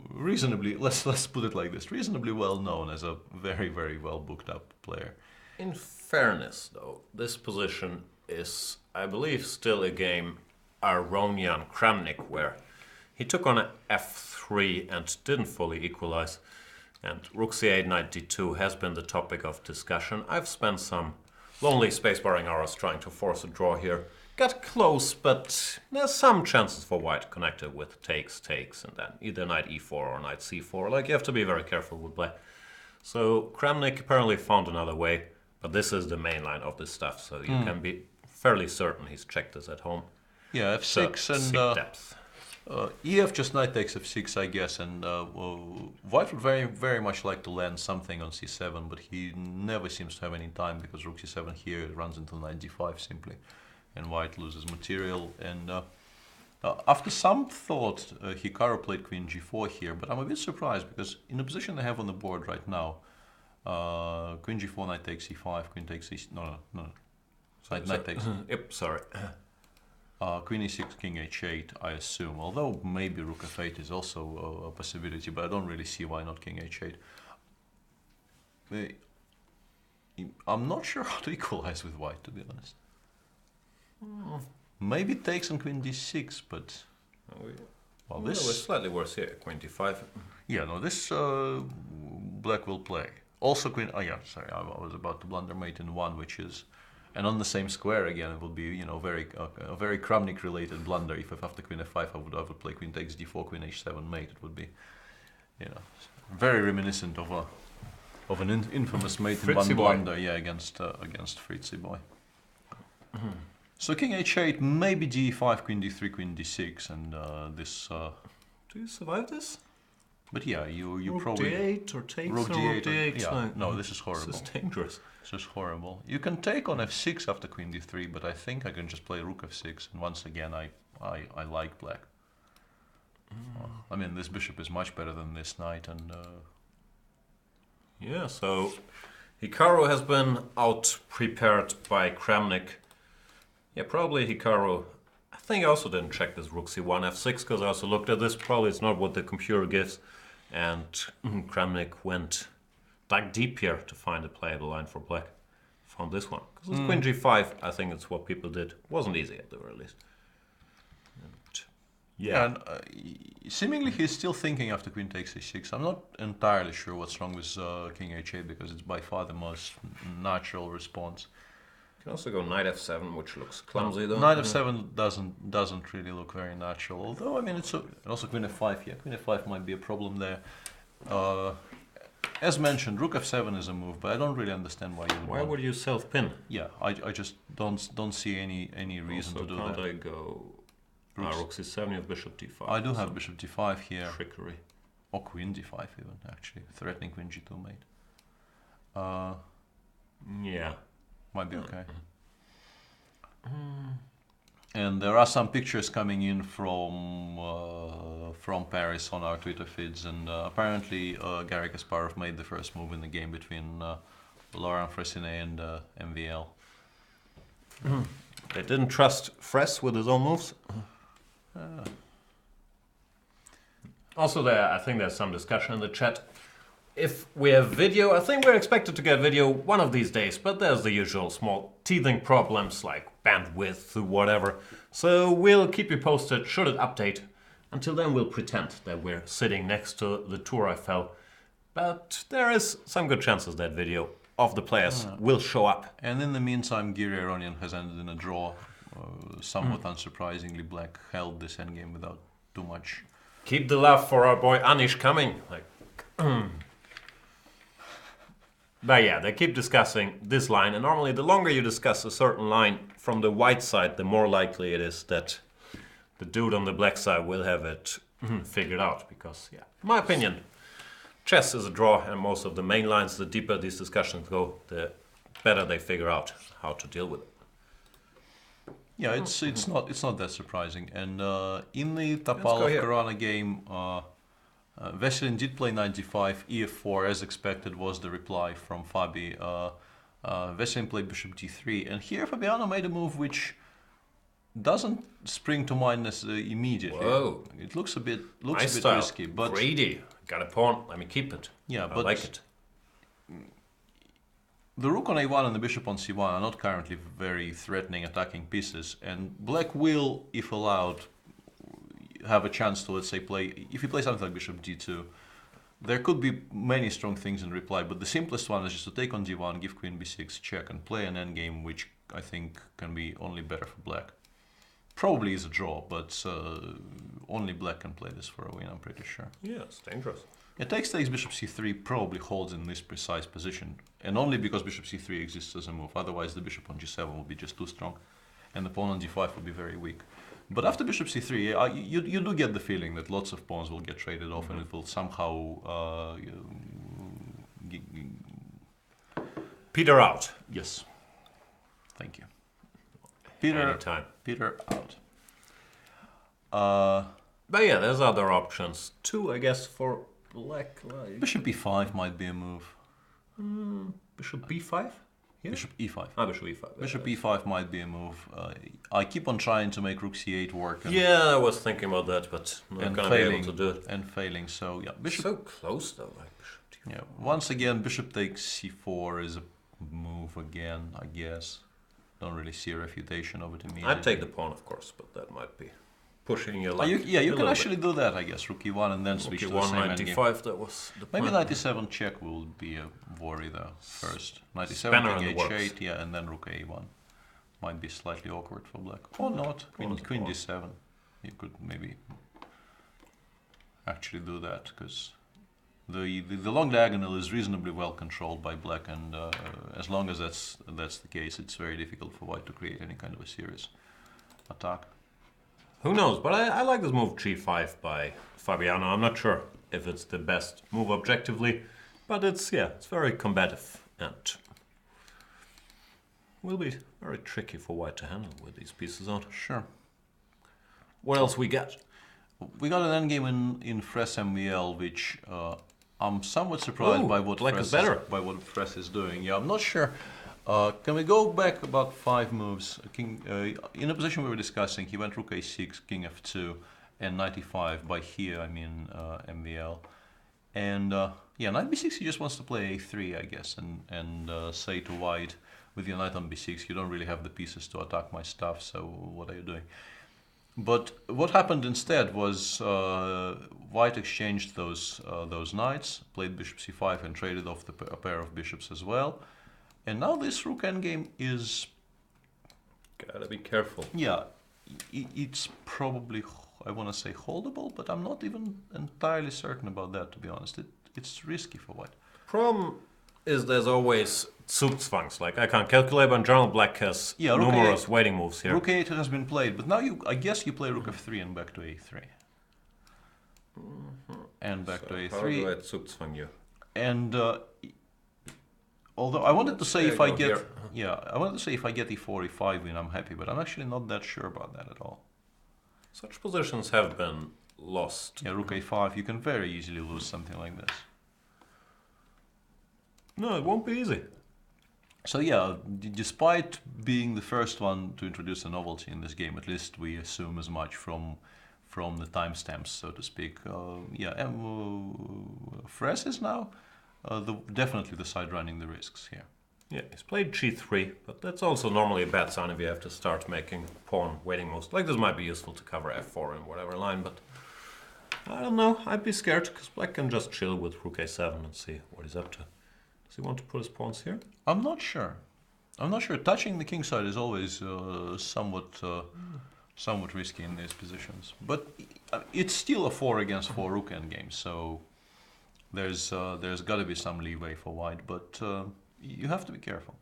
reasonably, let's put it like this, reasonably well known as a very, very well booked up player. In fairness, though, this position is, I believe, still a game Aronian Kramnik, where he took on a f3 and didn't fully equalize. And rook c8, knight d2 has been the topic of discussion. I've spent some lonely spacebarring hours trying to force a draw here. Got close, but there's some chances for white connected with takes, and then either knight e4 or knight c4. Like, you have to be very careful with black. So Kramnik apparently found another way, but this is the main line of this stuff, so you can be fairly certain he's checked this at home. Yeah, f6 so, and depth. EF just knight takes f6, I guess, and white would very, very much like to land something on c7, but he never seems to have any time, because rook c7 here runs into knight d5 simply, and white loses material. And after some thought, Hikaru played queen g4 here, but I'm a bit surprised, because in the position they have on the board right now, queen g4, knight takes e5, queen takes e... No. Knight takes... Yep, sorry. Queen e6, king h8, I assume. Although maybe rook f8 is also a possibility, but I don't really see why not king h8. I'm not sure how to equalize with white, to be honest. Maybe takes on queen d6, but Well, Well, this was slightly worse here. Queen d5. yeah, no, this black will play. Also queen. Oh yeah, sorry, I was about to blunder mate in one, which is, and on the same square again, it will be very a very Kramnik related blunder. If after queen f5 I would play queen takes d4, queen h7 mate. It would be, very reminiscent of an infamous mate in one Fritzy boy. blunder. Yeah, against Fritzy boy. So king h8, maybe d5, queen d3, queen d6, and this. Do you survive this? But yeah, you Rook probably d8 or takes rook on d8. rook d8. Yeah, no, this is horrible. This is dangerous. This is horrible. You can take on f6 after queen d3, but I think I can just play rook f6. And once again, I like black. I mean, this bishop is much better than this knight, and Yeah, so Hikaru has been out prepared by Kramnik. Yeah, probably Hikaru. I think I also didn't check this rook c1 f6 because I also looked at this. Probably it's not what the computer gives. And Kramnik dug deep here to find a playable line for black. Found this one. Because it's queen g5, I think it's what people did. Wasn't easy at the very least. And, yeah. and seemingly he's still thinking after queen takes h6. I'm not entirely sure what's wrong with king h8 because it's by far the most natural response. You can also go knight f7, which looks clumsy though. Knight f7 doesn't really look very natural. Although I mean and also queen f5. Yeah, queen f5 might be a problem there. As mentioned, rook f7 is a move, but I don't really understand why you would. Why would you self-pin? Yeah, I just don't see any reason Also, to do can't that. I go rook c7 with bishop d5? I do have bishop d5 here, Trickery. or queen d5 even actually, threatening queen g2 mate. Yeah. Might be okay. And there are some pictures coming in from Paris on our Twitter feeds, and apparently Garry Kasparov made the first move in the game between Laurent Fressinet and MVL. They didn't trust Fress with his own moves. Also, I think there's some discussion in the chat. If we have video, I think we're expected to get video one of these days, but there's the usual small teething problems like bandwidth or whatever. So we'll keep you posted should it update. Until then, we'll pretend that we're sitting next to the Tour Eiffel. But there is some good chances that video of the players will show up. And in the meantime, Giri Aronian has ended in a draw. Somewhat unsurprisingly, black held this endgame without too much. Keep the love for our boy Anish coming. But yeah, they keep discussing this line, and normally the longer you discuss a certain line from the white side, the more likely it is that the dude on the black side will have it figured out. Because, yeah, in my opinion, chess is a draw, and most of the main lines, the deeper these discussions go, the better they figure out how to deal with it. Yeah, it's not that surprising. And in the Topalov-Karana game, Veselin did play knight d5, ef4 as expected was the reply from Fabi. Veselin played bishop d3, and here Fabiano made a move which doesn't spring to mind immediately. Whoa. It looks a bit style. risky, but Greedy. Got a pawn, let me keep it. yeah, I but like it. the rook on a1 and the bishop on c1 are not currently very threatening attacking pieces, and black will, if allowed, have a chance to, let's say, play, if you play something like bishop d2, there could be many strong things in reply, but the simplest one is just to take on d1, give queen b6, check, and play an endgame, which I think can be only better for black. Probably is a draw, but only black can play this for a win, I'm pretty sure. Yeah, it's dangerous. Yeah, takes bishop c3 probably holds in this precise position, and only because bishop c3 exists as a move, otherwise the bishop on g7 will be just too strong, and the pawn on d5 will be very weak. But after bishop c3, you do get the feeling that lots of pawns will get traded off, and it will somehow Peter out. yes. Thank you. Peter. Anytime. Peter out. But yeah, there's other options too, I guess, for black. Bishop e5 might be a move. Bishop b5? Yeah. Bishop e5. Ah, bishop e5. Bishop e5 might be a move. I keep on trying to make rook c8 work. And, yeah, I was thinking about that, but not gonna be able to do it. And failing, so yeah. Bishop. So close though, like bishop d4. Yeah. Once again, bishop takes c4 is a move again, I guess. Don't really see a refutation of it immediately. I'd take the pawn, of course, but that might be pushing your luck. You can actually do that, I guess. Rook e1 and then switch to the same endgame. 95, that was the plan. Maybe 97 check will be a worry though, first. 97 Spanner king in the h8, works. yeah, and then rook a1. Might be slightly awkward for black. Or not, queen d7. You could maybe actually do that, because the long diagonal is reasonably well controlled by black, and as long as that's the case, it's very difficult for white to create any kind of a serious attack. Who knows, but I like this move g5 by Fabiano. I'm not sure if it's the best move objectively, but it's very combative and will be very tricky for white to handle with these pieces out. Sure. What else we got? We got an endgame in Fress MVL, which I'm somewhat surprised by what Fress is doing. Yeah, I'm not sure. Can we go back about 5 moves? King in the position we were discussing, he went rook a6, king f2, and knight e5. By here, I mean MVL. And knight b6, he just wants to play a3, I guess, and say to white, with your knight on b6, you don't really have the pieces to attack my stuff, so what are you doing? But what happened instead was white exchanged those knights, played bishop c5 and traded off a pair of bishops as well. And now this rook endgame is... Gotta be careful. Yeah, it's probably, I want to say holdable, but I'm not even entirely certain about that, to be honest. It's risky for white. Problem is there's always Zugzwangs. Like, I can't calculate, but in general black has numerous waiting moves here. Rook a8 has been played, but now I guess you play rook f3 and back to a3. And back to a3. How do I Zugzwang you? And although I wanted to say if I get e4, e5 win, I'm happy, but I'm actually not that sure about that at all. Such positions have been lost. Yeah, rook a5, you can very easily lose something like this. No, it won't be easy. So yeah, despite being the first one to introduce a novelty in this game, at least we assume as much from the timestamps, so to speak. Fress is now definitely the side running the risks here. Yeah, he's played g3, but that's also normally a bad sign if you have to start making pawn waiting moves. Like, this might be useful to cover f4 in whatever line, but I don't know. I'd be scared, because black can just chill with rook a7 and see what he's up to. Does he want to put his pawns here? I'm not sure. Touching the king side is always somewhat risky in these positions. But it's still a 4 against 4 rook endgame, so there's got to be some leeway for white. But you have to be careful.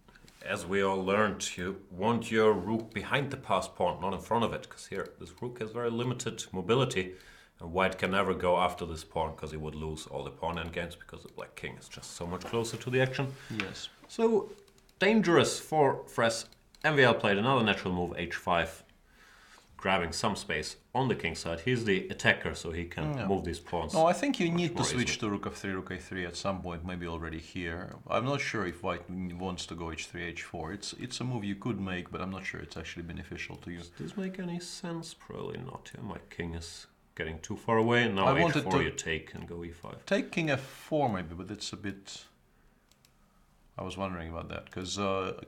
As we all learned, you want your rook behind the passed pawn, not in front of it, because here this rook has very limited mobility. And white can never go after this pawn because he would lose all the pawn endgames because the black king is just so much closer to the action. Yes. So dangerous for Fress. MVL played another natural move, h5, grabbing some space on the king side. He's the attacker, so he can move these pawns. No, I think you need to switch to rook f3, rook a3 at some point, maybe already here. I'm not sure if white wants to go h3, h4. It's a move you could make, but I'm not sure it's actually beneficial to you. Does this make any sense? Probably not. Yeah, my king is getting too far away, and now h4 you take and go e5. Take king f4 maybe, but it's a bit... I was wondering about that, because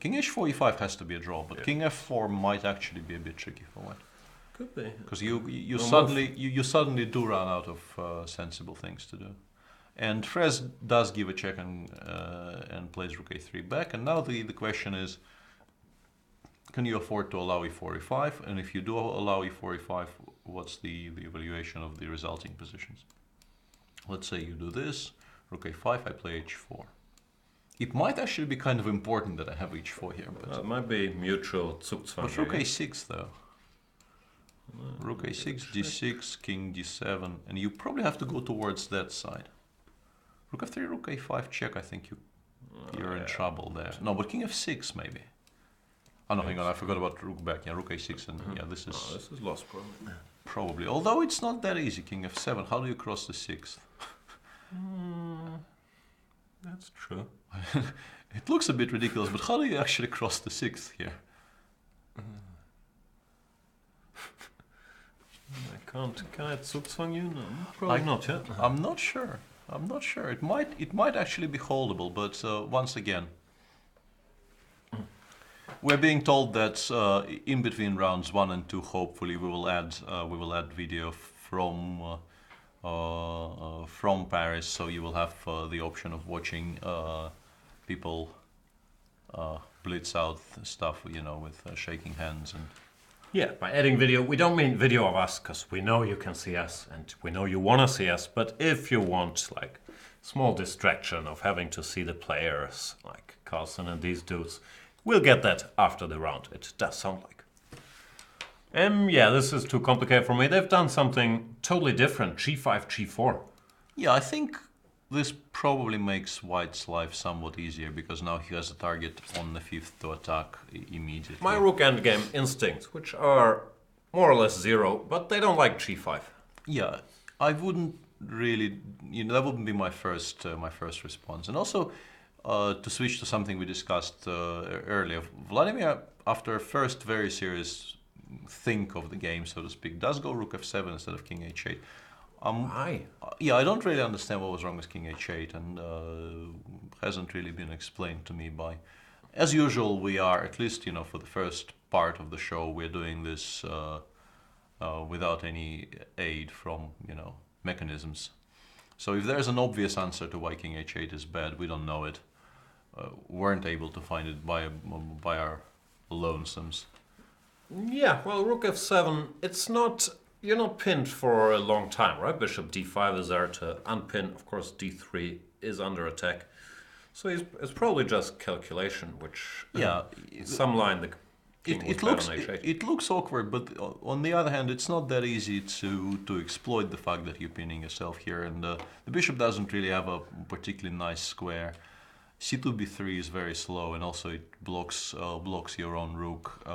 king h4, e5 has to be a draw, but king f4 might actually be a bit tricky for white. Could be. Because you suddenly do run out of sensible things to do. And Fress does give a check and plays rook a3 back, and now the question is, can you afford to allow e4, e5? And if you do allow e4, e5, what's the evaluation of the resulting positions? Let's say you do this, rook a5, I play h4. It might actually be kind of important that I have h4 here. But it might be mutual Zugzwang. But rook a6 though. Rook a6, d6, king d7, and you probably have to go towards that side. Rook f3, rook a5 check, I think you're in trouble there. No, but king f6 maybe. Oh no, hang on, I forgot about rook back. Yeah, rook a6, and yeah, this is lost probably. Probably, although it's not that easy. King f7. How do you cross the 6th? That's true. It looks a bit ridiculous, but how do you actually cross the 6th here? Can I Zugzwang you? No, probably not yet. I'm not sure. It might actually be holdable, but once again, We're being told that in between rounds 1 and 2, hopefully we will add video from Paris, so you will have the option of watching people blitz out stuff, with shaking hands and. Yeah, by adding video, we don't mean video of us, because we know you can see us and we know you want to see us, but if you want, like, small distraction of having to see the players, like Carlsen and these dudes, we'll get that after the round, it does sound like. Yeah, this is too complicated for me. They've done something totally different, G5, G4. Yeah, I think this probably makes White's life somewhat easier, because now he has a target on the 5th to attack immediately. My rook endgame instincts, which are more or less 0, but they don't like G5. Yeah, I wouldn't really, that wouldn't be my first response. And also, to switch to something we discussed earlier, Vladimir, after a first very serious think of the game, so to speak, does go rook f7 instead of king h8. Why? Yeah, I don't really understand what was wrong with king h8, and hasn't really been explained to me by. As usual, we are, at least for the first part of the show, we're doing this without any aid from mechanisms. So if there's an obvious answer to why king h8 is bad, we don't know it. Weren't able to find it by our lonesomes. Yeah, well, rook f7, it's not. You're not pinned for a long time, right? Bishop d5 is there to unpin. Of course, d3 is under attack. So it's probably just calculation, which some line the king it looks awkward, but on the other hand, it's not that easy to exploit the fact that you're pinning yourself here. And the bishop doesn't really have a particularly nice square. c2 b3 is very slow, and also it blocks your own rook.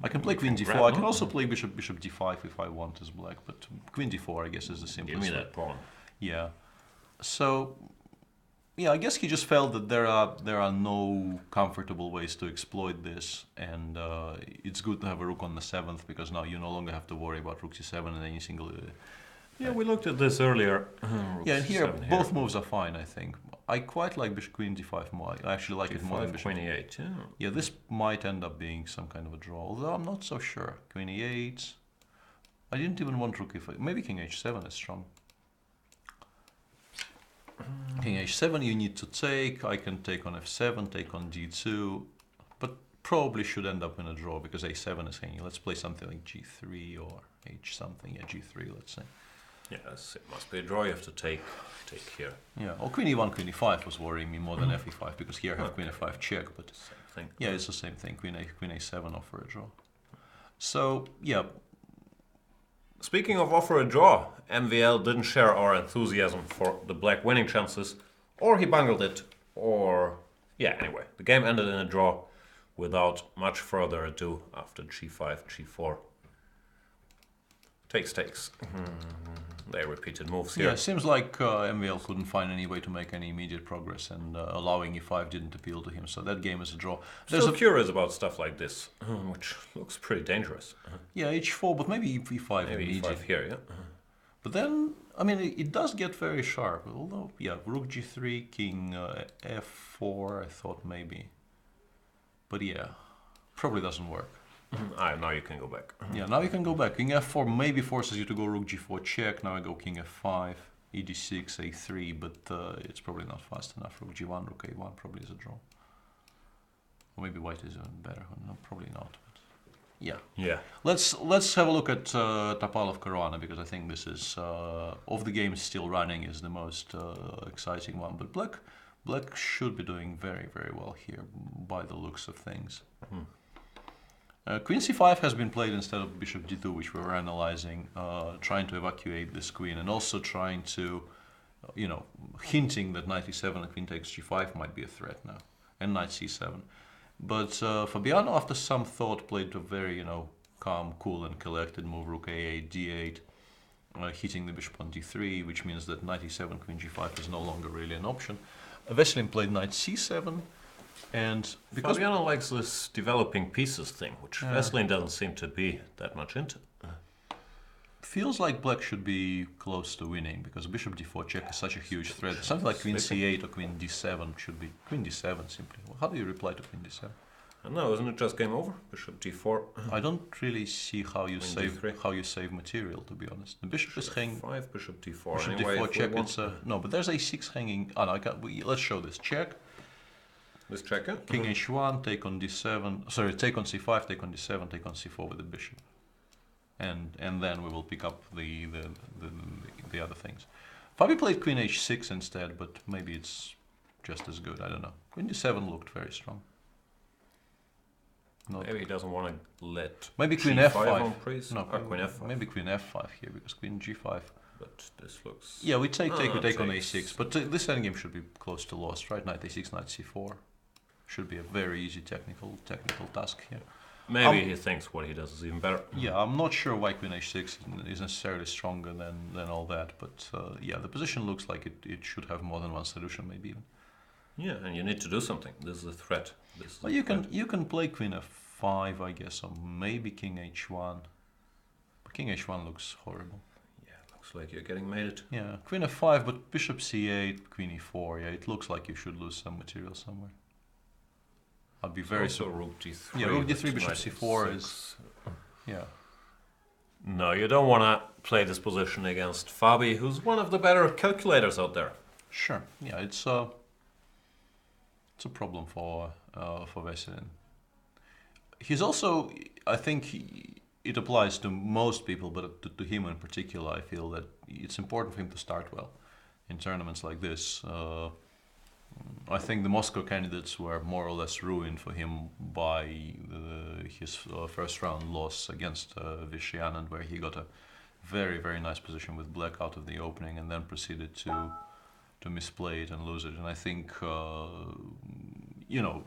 I can play queen d4. I can also play bishop d5 if I want as black, but queen d4 I guess is the simplest. Give me that pawn. Yeah. So I guess he just felt that there are no comfortable ways to exploit this, and it's good to have a rook on the 7th, because now you no longer have to worry about rook c7 in any single. Yeah, we looked at this earlier. Yeah, and here both moves are fine, I think. I quite like bishop queen d5 more. I actually like it more than bishop. Queen e8, yeah. Yeah, this might end up being some kind of a draw, although I'm not so sure. Queen e8. I didn't even want rook e5. Maybe king h7 is strong. King h7 you need to take. I can take on f7, take on d2, but probably should end up in a draw because a7 is hanging. Let's play something like g3 or h something. Yeah, g3, let's say. Yes, it must be a draw. You have to take here. Yeah, or queen e1, queen e5 was worrying me more than f e5, because here I have queen f5 check, but same thing. Yeah, it's the same thing. Queen a7 offer a draw. So yeah. Speaking of offer a draw, MVL didn't share our enthusiasm for the black winning chances, or he bungled it, or anyway, the game ended in a draw without much further ado after g5, g4. Takes. They repeated moves here. Yeah, it seems like MVL couldn't find any way to make any immediate progress, and allowing e5 didn't appeal to him, so that game is a draw. Still curious about stuff like this, which looks pretty dangerous. Yeah, h4, but maybe e5 maybe immediate. e5 here, yeah. But then, I mean, it does get very sharp, although, yeah, rook g3, king f4, I thought maybe. But yeah, probably doesn't work. Now you can go back. Yeah, now you can go back. King f4 maybe forces you to go rook g4 check. Now I go king f5, e d6, a3, but it's probably not fast enough. Rook g1, rook a1 probably is a draw. Or maybe white is even better. No, probably not. But yeah. Let's have a look at Topalov Caruana, because I think this is of the games still running is the most exciting one. But black should be doing very, very well here by the looks of things. Queen c5 has been played instead of bishop d2, which we were analyzing, trying to evacuate this queen, and also trying to, hinting that knight e7 and queen takes g5 might be a threat now, and knight c7. But Fabiano, after some thought, played a very, calm, cool, and collected move, rook a8, d8, hitting the bishop on d3, which means that knight e7, queen g5 is no longer really an option. Veselin played knight c7. And because Fabiano likes this developing pieces thing, which Veselin doesn't seem to be that much into. Feels like black should be close to winning, because bishop d4 check is such a huge threat. Something like queen c8 or queen d7 should be queen d7 simply. How do you reply to queen d7? No, isn't it just game over? Bishop d4. I don't really see how you Queen save material, to be honest. The bishop is hanging. 5, bishop d4. Bishop Anyway, d4 if we check. want- It's no, but there's a6 hanging. Oh no, let's show this check. Let's check it. King h1, take on d7. Sorry, take on c5, take on d7, take on c4 with the bishop, and then we will pick up the other things. Fabi played queen h6 instead, but maybe it's just as good. I don't know. Queen d7 looked very strong. Maybe he doesn't want to let. Maybe queen G5 f5. on praise. No, Queen f5. maybe queen f5 here because queen g5. But this looks. Yeah, we take on takes. a6, but this endgame should be close to lost, right? Knight a6, knight c4 should be a very easy technical task here. Maybe he thinks what he does is even better. Yeah, I'm not sure why queen h6 is necessarily stronger than all that, but yeah, the position looks like it should have more than one solution, maybe even. Yeah, and you need to do something. This is a threat. Well, you can play queen f5, I guess, or maybe king h1. But king h1 looks horrible. Yeah, looks like you're getting mated. Yeah, queen f5, but bishop c8, queen e4. Yeah, it looks like you should lose some material somewhere. I'd be very also rook d3. Yeah, rook d3, bishop c4 is. Yeah. No, you don't want to play this position against Fabi, who's one of the better calculators out there. Sure. Yeah, it's a problem for Vachier. He's also, I think, it applies to most people, but to him in particular, I feel that it's important for him to start well in tournaments like this. I think the Moscow candidates were more or less ruined for him by his first round loss against Vachier, where he got a very, very nice position with black out of the opening and then proceeded to misplay it and lose it. And I think, you know,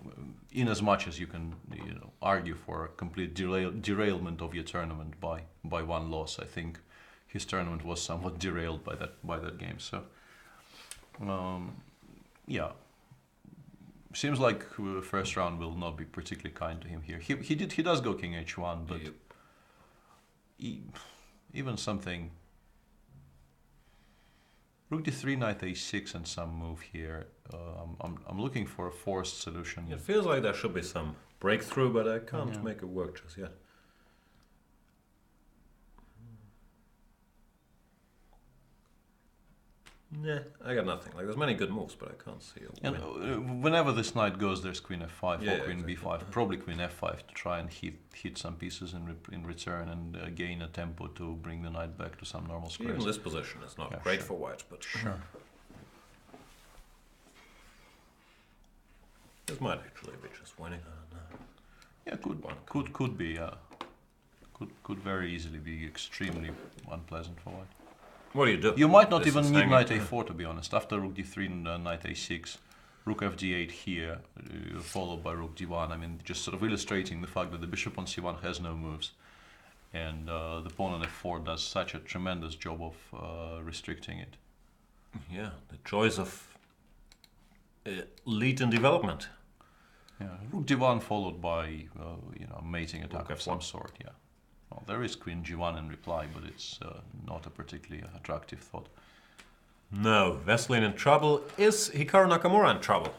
in as much as you can, you know, argue for a complete derailment of your tournament by one loss, I think his tournament was somewhat derailed by that game. So, yeah, seems like first round will not be particularly kind to him here. He does go king h1, but even something. Rook d3, knight a6, and some move here. I'm looking for a forced solution. It feels like there should be some breakthrough, but I can't make it work just yet. Nah, I got nothing. Like, there's many good moves, but I can't see a win. And whenever this knight goes, there's queen f5 Yeah, or queen exactly. b5, probably queen f5 to try and hit some pieces in return and gain a tempo to bring the knight back to some normal squares. Even this position is not Yeah, great sure. for white, but Sure. this might actually be just winning. I don't know. Yeah, could be. Could very easily be extremely unpleasant for white. What do you do? You might not This even is need hanging. knight a4, to be honest. After rook d3 and knight a6, rook fd8 here, followed by rook d1. I mean, just sort of illustrating the fact that the bishop on c1 has no moves, and the pawn on f4 does such a tremendous job of restricting it. Yeah, the choice of lead in development. Yeah, rook d1 followed by you know, a mating attack Rook of some f1. sort. Yeah. Well, there is queen g1 in reply, but it's not a particularly attractive thought. No, Veselin in trouble. Is Hikaru Nakamura in trouble?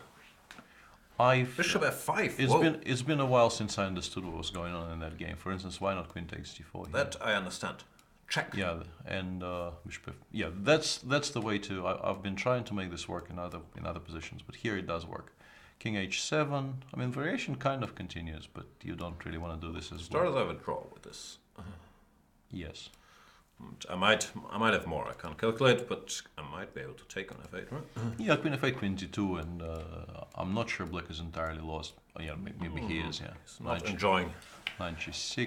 Bishop Bishop f5. It's been a while since I understood what was going on in that game. For instance, why not queen takes g4 here? That I understand. Check. Yeah, and bishop f, yeah, that's the way to. I've been trying to make this work in other positions, but here it does work. King h7. I mean, variation kind of continues, but you don't really want to do this as well. Start as I would draw with this. Yes. I might have more. I can't calculate, but I might be able to take on f8, right? Yeah, queen f8, queen g2, and I'm not sure black is entirely lost. Oh, yeah, maybe he is. Yeah, He's not enjoying knight g6.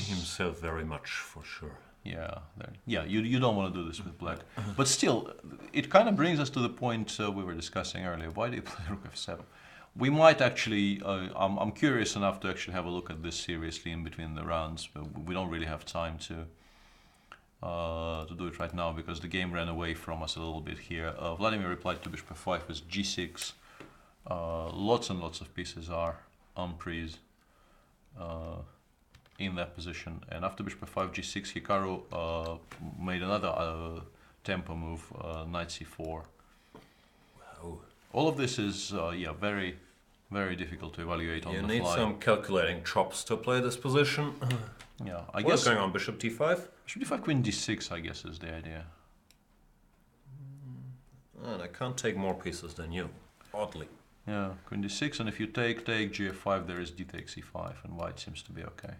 himself very much, for sure. Yeah, yeah. You don't want to do this with black, but still, it kind of brings us to the point we were discussing earlier. Why do you play rook f7? We might actually. I'm curious enough to actually have a look at this seriously in between the rounds, but we don't really have time to do it right now because the game ran away from us a little bit here. Vladimir replied to bishop f5 with g6. Lots and lots of pieces are unprise in that position, and after bishop f5 g6, Hikaru made another tempo move, knight c4. Wow. All of this is yeah, very very difficult to evaluate on You the need fly. some calculating chops to play this position. Yeah, I What's guess going on? Bishop d5? bishop d5, queen d6, I guess, is the idea. And I can't take more pieces than you, oddly. Yeah, queen d6, and if you take gf5, there is d takes e5, and white seems to be okay.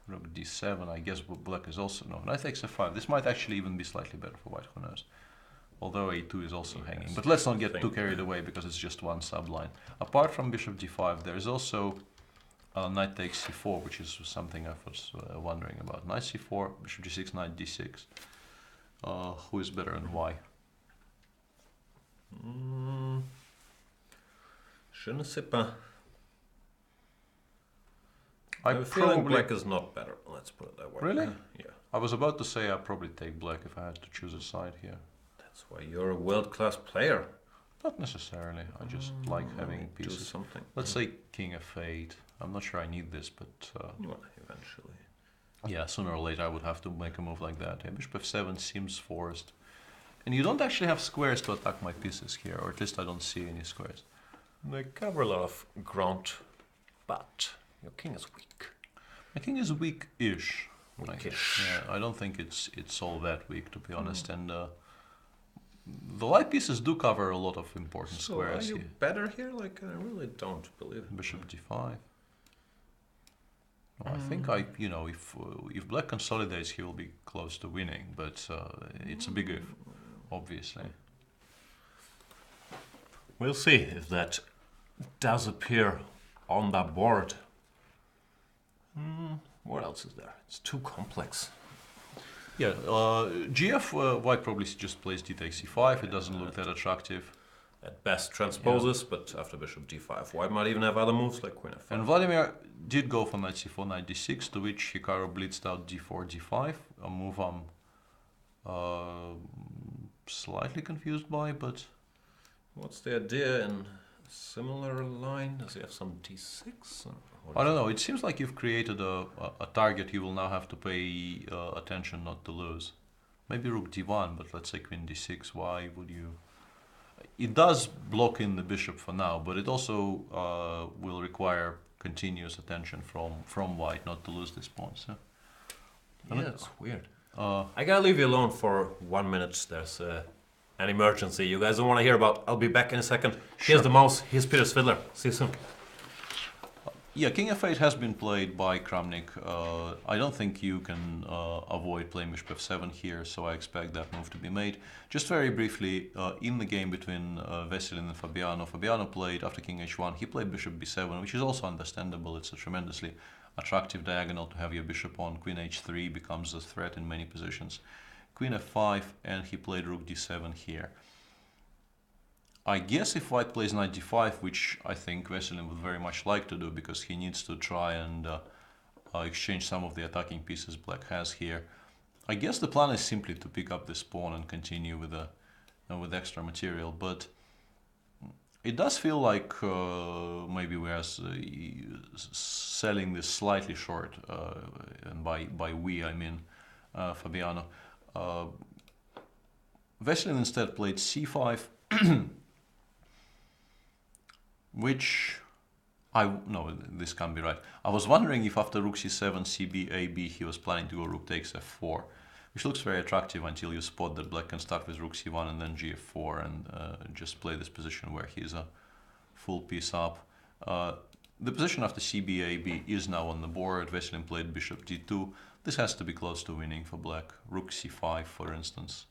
Rook d7, I guess black is also... No, knight takes f5. This might actually even be slightly better for white, who knows. Although a2 is also hanging. But let's not get too carried away, because it's just one subline. Apart from bishop d5, there is also knight takes c4, which is something I was wondering about. Knight c4, bishop g6, knight d6. Who is better and why? Je ne sais pas. I have a feeling probably... black is not better, let's put it that way. Really? Yeah. I was about to say I'd probably take black if I had to choose a side here. That's why you're a world-class player. Not necessarily, I just like having pieces. Do something. Let's say king f8. I'm not sure I need this, but... Well, eventually. yeah, sooner or later I would have to make a move like that. Yeah, bishop f7 seems forced. And you don't actually have squares to attack my pieces here, or at least I don't see any squares. They cover a lot of ground, but your king is weak. My king is weak-ish. Weakish. Yeah, I don't think it's all that weak, to be honest. And the light pieces do cover a lot of important So squares are you here. better here? Like, I really don't believe it. Bishop d5. Well, I think if black consolidates, he will be close to winning, but it's a big if, obviously. We'll see if that does appear on the board. What else is there? It's too complex. Yeah, GF, white probably just plays d takes c5, it doesn't look that attractive. At best transposes, but after bishop d5, white might even have other moves like queen f5. And Vladimir did go for knight c4, knight d6, to which Hikaru blitzed out d4, d5, a move I'm slightly confused by, but... What's the idea in a similar line? Does he have some d6? I don't know, it seems like you've created a target you will now have to pay attention not to lose. Maybe rook d1, but let's say queen d6, why would you... It does block in the bishop for now, but it also will require continuous attention from white not to lose this pawn. So. Yeah, it's weird. I gotta leave you alone for 1 minute. There's an emergency you guys don't want to hear about. I'll be back in a second. Sure. Here's the mouse. Here's Peter Svidler. See you soon. Yeah, king f8 has been played by Kramnik. I don't think you can avoid playing bishop f7 here, so I expect that move to be made. Just very briefly, in the game between Veselin and Fabiano played after king h1, he played bishop b7, which is also understandable. It's a tremendously attractive diagonal to have your bishop on. Queen h3 becomes a threat in many positions. Queen f5, and he played rook d7 here. I guess if white plays knight d5, which I think Veselin would very much like to do because he needs to try and exchange some of the attacking pieces black has here, I guess the plan is simply to pick up this pawn and continue with with extra material. But it does feel like maybe we are selling this slightly short, and by we I mean Fabiano. Veselin instead played c5. Which, no, this can't be right. I was wondering if after rook c7, cb, ab, he was planning to go rook takes f4, which looks very attractive until you spot that black can start with rook c1 and then gf4 and just play this position where he's a full piece up. The position after cb, ab is now on the board. Veselin played bishop d2. This has to be close to winning for black. Rook c5, for instance,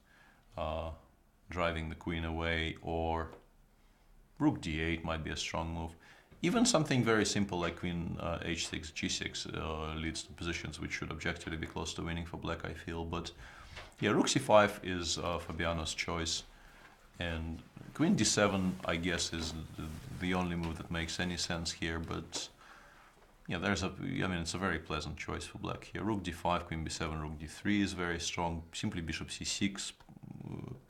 driving the queen away, or rook d8 might be a strong move. Even something very simple like queen h6, g6 leads to positions which should objectively be close to winning for black, I feel. But yeah, rook c5 is Fabiano's choice. And queen d7, I guess, is the only move that makes any sense here. But yeah, it's a very pleasant choice for black here. Rook d5, queen b7, rook d3 is very strong. Simply bishop c6,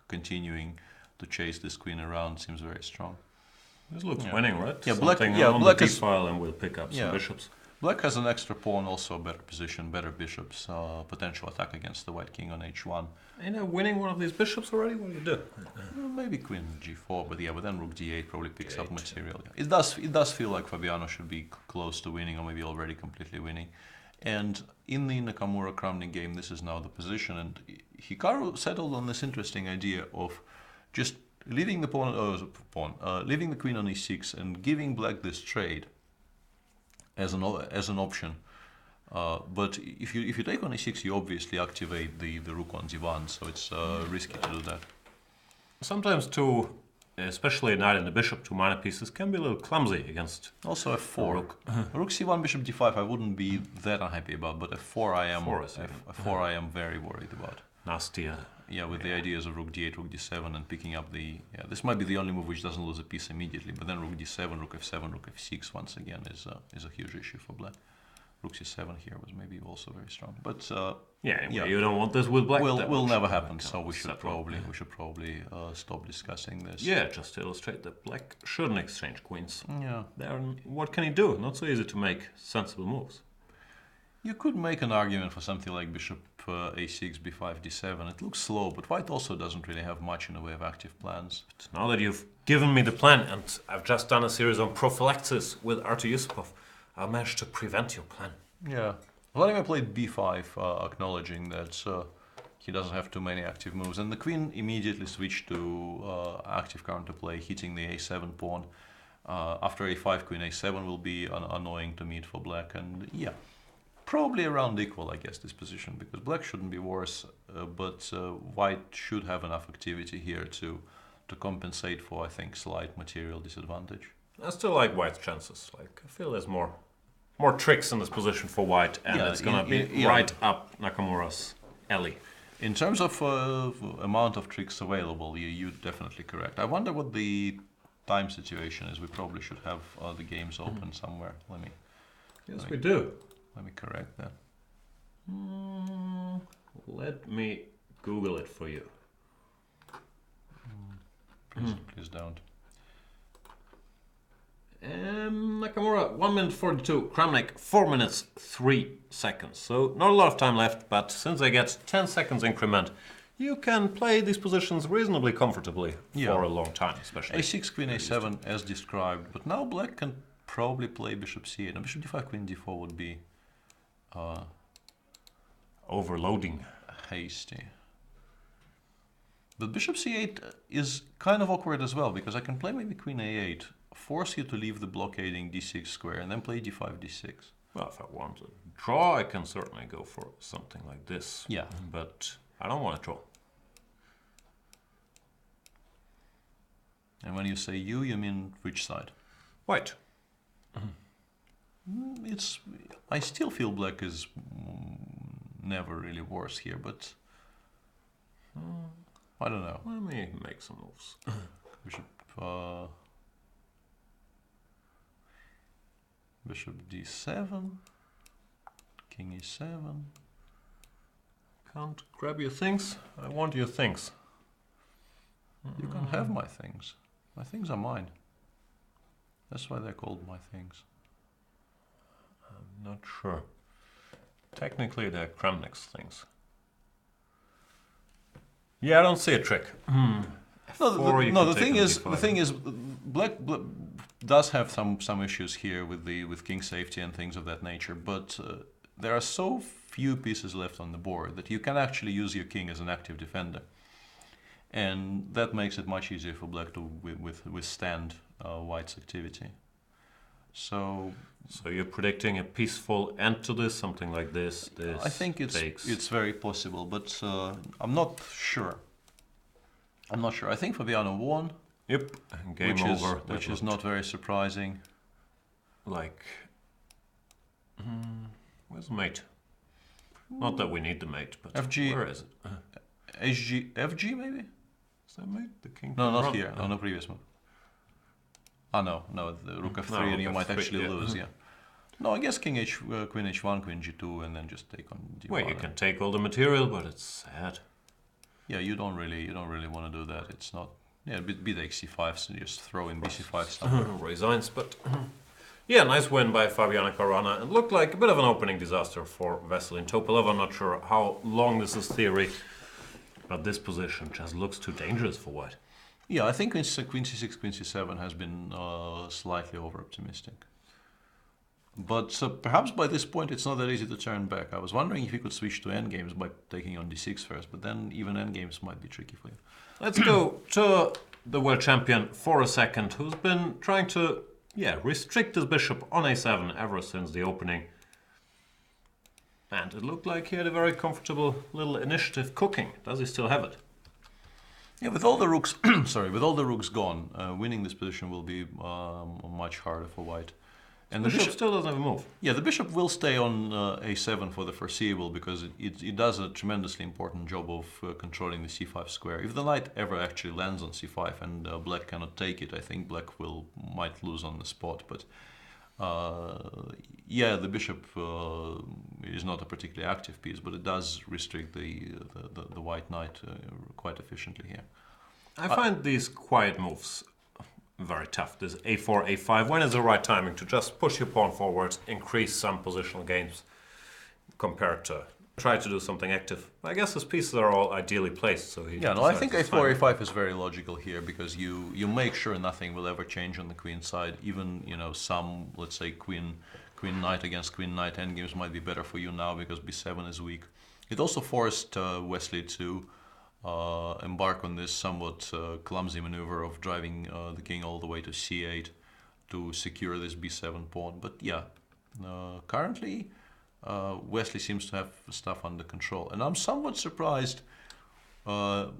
continuing to chase this queen around, seems very strong. This looks winning, right? Yeah, Something black on the is d-file and we'll pick up some bishops. Black has an extra pawn, also better position, better bishops, potential attack against the white king on h1. Winning one of these bishops already? What do you do? Maybe queen g4, but then rook d8 probably picks up d8. material. It does feel like Fabiano should be close to winning, or maybe already completely winning. And in the Nakamura-Kramnik game, this is now the position, and Hikaru settled on this interesting idea of just leaving the leaving the queen on e6 and giving black this trade as an option. But if you take on e6, you obviously activate the rook on d1, so it's risky to do that. Sometimes especially a knight and a bishop, two minor pieces, can be a little clumsy against also f4. Rook c1, bishop d5 I wouldn't be that unhappy about, but f4 I am very worried about. Nastier. Yeah, with the ideas of rook d8, rook d7, and picking up the... Yeah, this might be the only move which doesn't lose a piece immediately, but then rook d7, rook f7, rook f6 once again is a huge issue for black. Rook c7 here was maybe also very strong, but you don't want this with black. Will never happen, so we should probably stop discussing this. Yeah, just to illustrate that black shouldn't exchange queens. Yeah. What can he do? Not so easy to make sensible moves. You could make an argument for something like bishop a6, b5, d7. It looks slow, but white also doesn't really have much in the way of active plans. But now that you've given me the plan, and I've just done a series on prophylaxis with Artur Yusupov, I'll manage to prevent your plan. Yeah. Vladimir played b5, acknowledging that he doesn't have too many active moves, and the queen immediately switched to active counterplay, hitting the a7 pawn. After a5, queen a7 will be annoying to meet for black, and yeah. Probably around equal, I guess, this position, because black shouldn't be worse, but white should have enough activity here to compensate for, I think, slight material disadvantage. I still like white's chances. I feel there's more tricks in this position for white, and it's going to be right up Nakamura's alley. In terms of amount of tricks available, you're definitely correct. I wonder what the time situation is. We probably should have the games open somewhere. Yes, we do. Let me correct that. Let me Google it for you. Please don't. Nakamura, 1 minute 42. Kramnik, 4 minutes 3 seconds. So not a lot of time left, but since I get 10 seconds increment, you can play these positions reasonably comfortably for a long time, especially. a6, queen a7 as described, but now black can probably play bishop c8. Now bishop d5, queen d4 would be overloading. Hasty. But bishop c8 is kind of awkward as well, because I can play maybe queen a8, force you to leave the blockading d6 square, and then play d5, d6. Well, if I want to draw, I can certainly go for something like this. Yeah. But I don't want to draw. And when you say you mean which side? White. I still feel black is never really worse here, but I don't know. Let me make some moves. Bishop d7, king e7. Can't grab your things. I want your things. You can have my things. My things are mine. That's why they're called my things. I'm not sure. Technically, they're Kramnik's things. Yeah, I don't see a trick. The thing is, black does have some issues here with king safety and things of that nature. But there are so few pieces left on the board that you can actually use your king as an active defender, and that makes it much easier for black to withstand white's activity. So you're predicting a peaceful end to this, something like this. I think it's very possible, but I'm not sure. I think Fabiano won. Yep, game over. Which is not very surprising. Where's the mate? Not that we need the mate, but FG. Where is it? FG maybe? Is that mate? The king? No, not here. No, previous move. No, the rook f3, and you might actually lose. Yeah. No, I guess queen h1, queen g2, and then just take on d1. Well, you can take all the material, but it's sad. Yeah, you don't really want to do that. It's not. Yeah, bit xc5, so you just throw in bc5 somewhere. Resigns, but Yeah, nice win by Fabiana Caruana. It looked like a bit of an opening disaster for Veselin Topalov. I'm not sure how long this is theory, but this position just looks too dangerous for white. Yeah, I think Queen C6, Queen C7 has been slightly over-optimistic. But perhaps by this point it's not that easy to turn back. I was wondering if you could switch to endgames by taking on D6 first, but then even endgames might be tricky for you. Let's go to the world champion for a second, who's been trying to restrict his bishop on A7 ever since the opening. And it looked like he had a very comfortable little initiative cooking. Does he still have it? Yeah, with all the rooks, with all the rooks gone, winning this position will be much harder for white. And the bishop still doesn't have a move. Yeah, the bishop will stay on A7 for the foreseeable because it does a tremendously important job of controlling the C5 square. If the knight ever actually lands on C5 and black cannot take it, I think black might lose on the spot. But yeah, the bishop is not a particularly active piece, but it does restrict the white knight quite efficiently here. I find these quiet moves very tough. This A4, A5. When is the right timing to just push your pawn forward, increase some positional gains compared to try to do something active? I guess his pieces are all ideally placed, so he. Yeah, no, I think A4, A5 is very logical here because you make sure nothing will ever change on the queen side. Even some, let's say, queen knight against queen knight endgames might be better for you now because B7 is weak. It also forced Wesley to embark on this somewhat clumsy maneuver of driving the king all the way to C8 to secure this B7 pawn. But yeah, currently Wesley seems to have stuff under control. And I'm somewhat surprised. I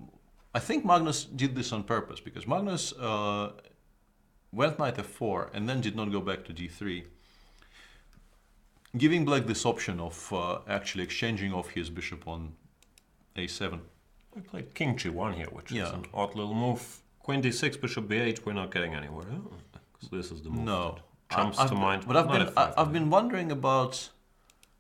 think Magnus did this on purpose because Magnus went knight F4 and then did not go back to D3, giving black this option of actually exchanging off his bishop on A7. We played king G1 here, which is an odd little move. Queen D6, bishop B8, we're not getting anywhere. Because this is the move that jumps to mind. But I've been wondering about...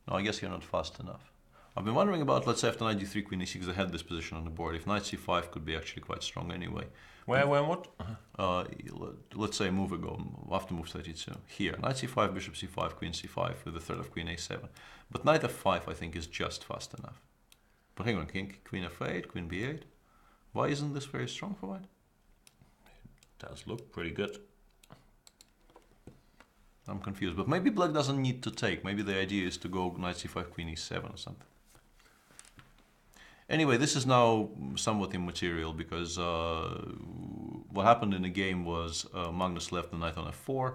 No, I guess you're not fast enough. I've been wondering about, let's say after knight D3, queen E6, I had this position on the board. If knight C5 could be actually quite strong anyway. Where, what? Let's say a move ago, after move 32. Here, knight C5, bishop C5, queen C5 with the threat of queen A7. But knight F5, I think, is just fast enough. But hang on, queen F8, queen B8. Why isn't this very strong for white? It does look pretty good. I'm confused, but maybe black doesn't need to take. Maybe the idea is to go knight C5, queen E7 or something. Anyway, this is now somewhat immaterial because what happened in the game was Magnus left the knight on F4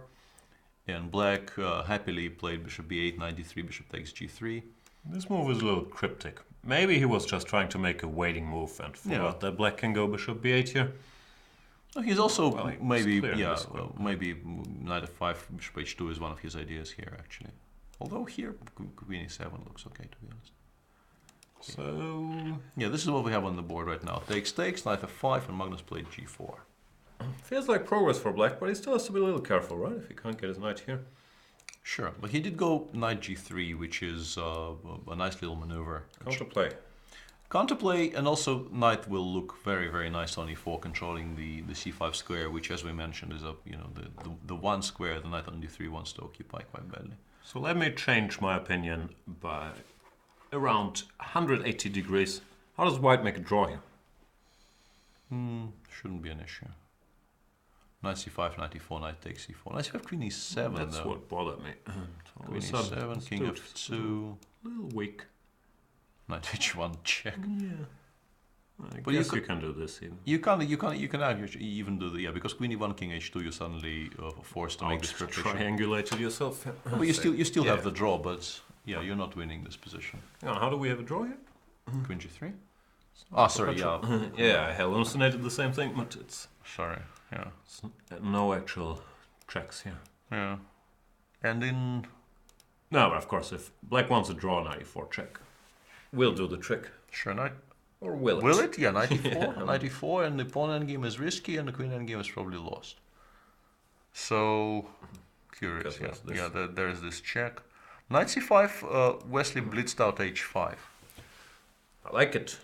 and black happily played bishop B8, knight D3, bishop takes G3. This move is a little cryptic. Maybe he was just trying to make a waiting move and forgot that black can go bishop b8 here. He's also maybe knight f5, bishop h2 is one of his ideas here actually. Although here queen e7 looks okay to be honest. So yeah, this is what we have on the board right now. Takes, knight f5, and Magnus played g4. Feels like progress for black, but he still has to be a little careful, right? If he can't get his knight here. Sure, but he did go knight g3, which is a nice little maneuver. Counterplay. Counterplay, and also knight will look very, very nice on e4, controlling the c5 square, which, as we mentioned, is the one square the knight on d3 wants to occupy quite badly. So let me change my opinion by around 180 degrees. How does white make a draw here? Shouldn't be an issue. Knight c5, knight e4, knight takes e4. Knight c5, queen e7 That's though. what bothered me. Queen e7, king f2. A little weak. Knight h1 check. Yeah. I guess you can do this even. You can actually even do the because queen e1, king h2, you're suddenly forced to make this preparation. Triangulated yourself. But you still have the draw, but yeah, you're not winning this position. Yeah, how do we have a draw here? Queen g3. Ah, sorry, yeah. Yeah, I hallucinated the same thing, but it's sorry. Yeah. No actual checks here. Yeah. And in... No, but of course, if black wants a draw, knight e4 check. We'll do the trick. Sure, knight... Or will it? Will it? Yeah, knight e4. Knight e4, and the pawn endgame is risky, and the queen endgame is probably lost. So... Curious, yeah. There's this check. Knight c5, Wesley blitzed out h5. I like it.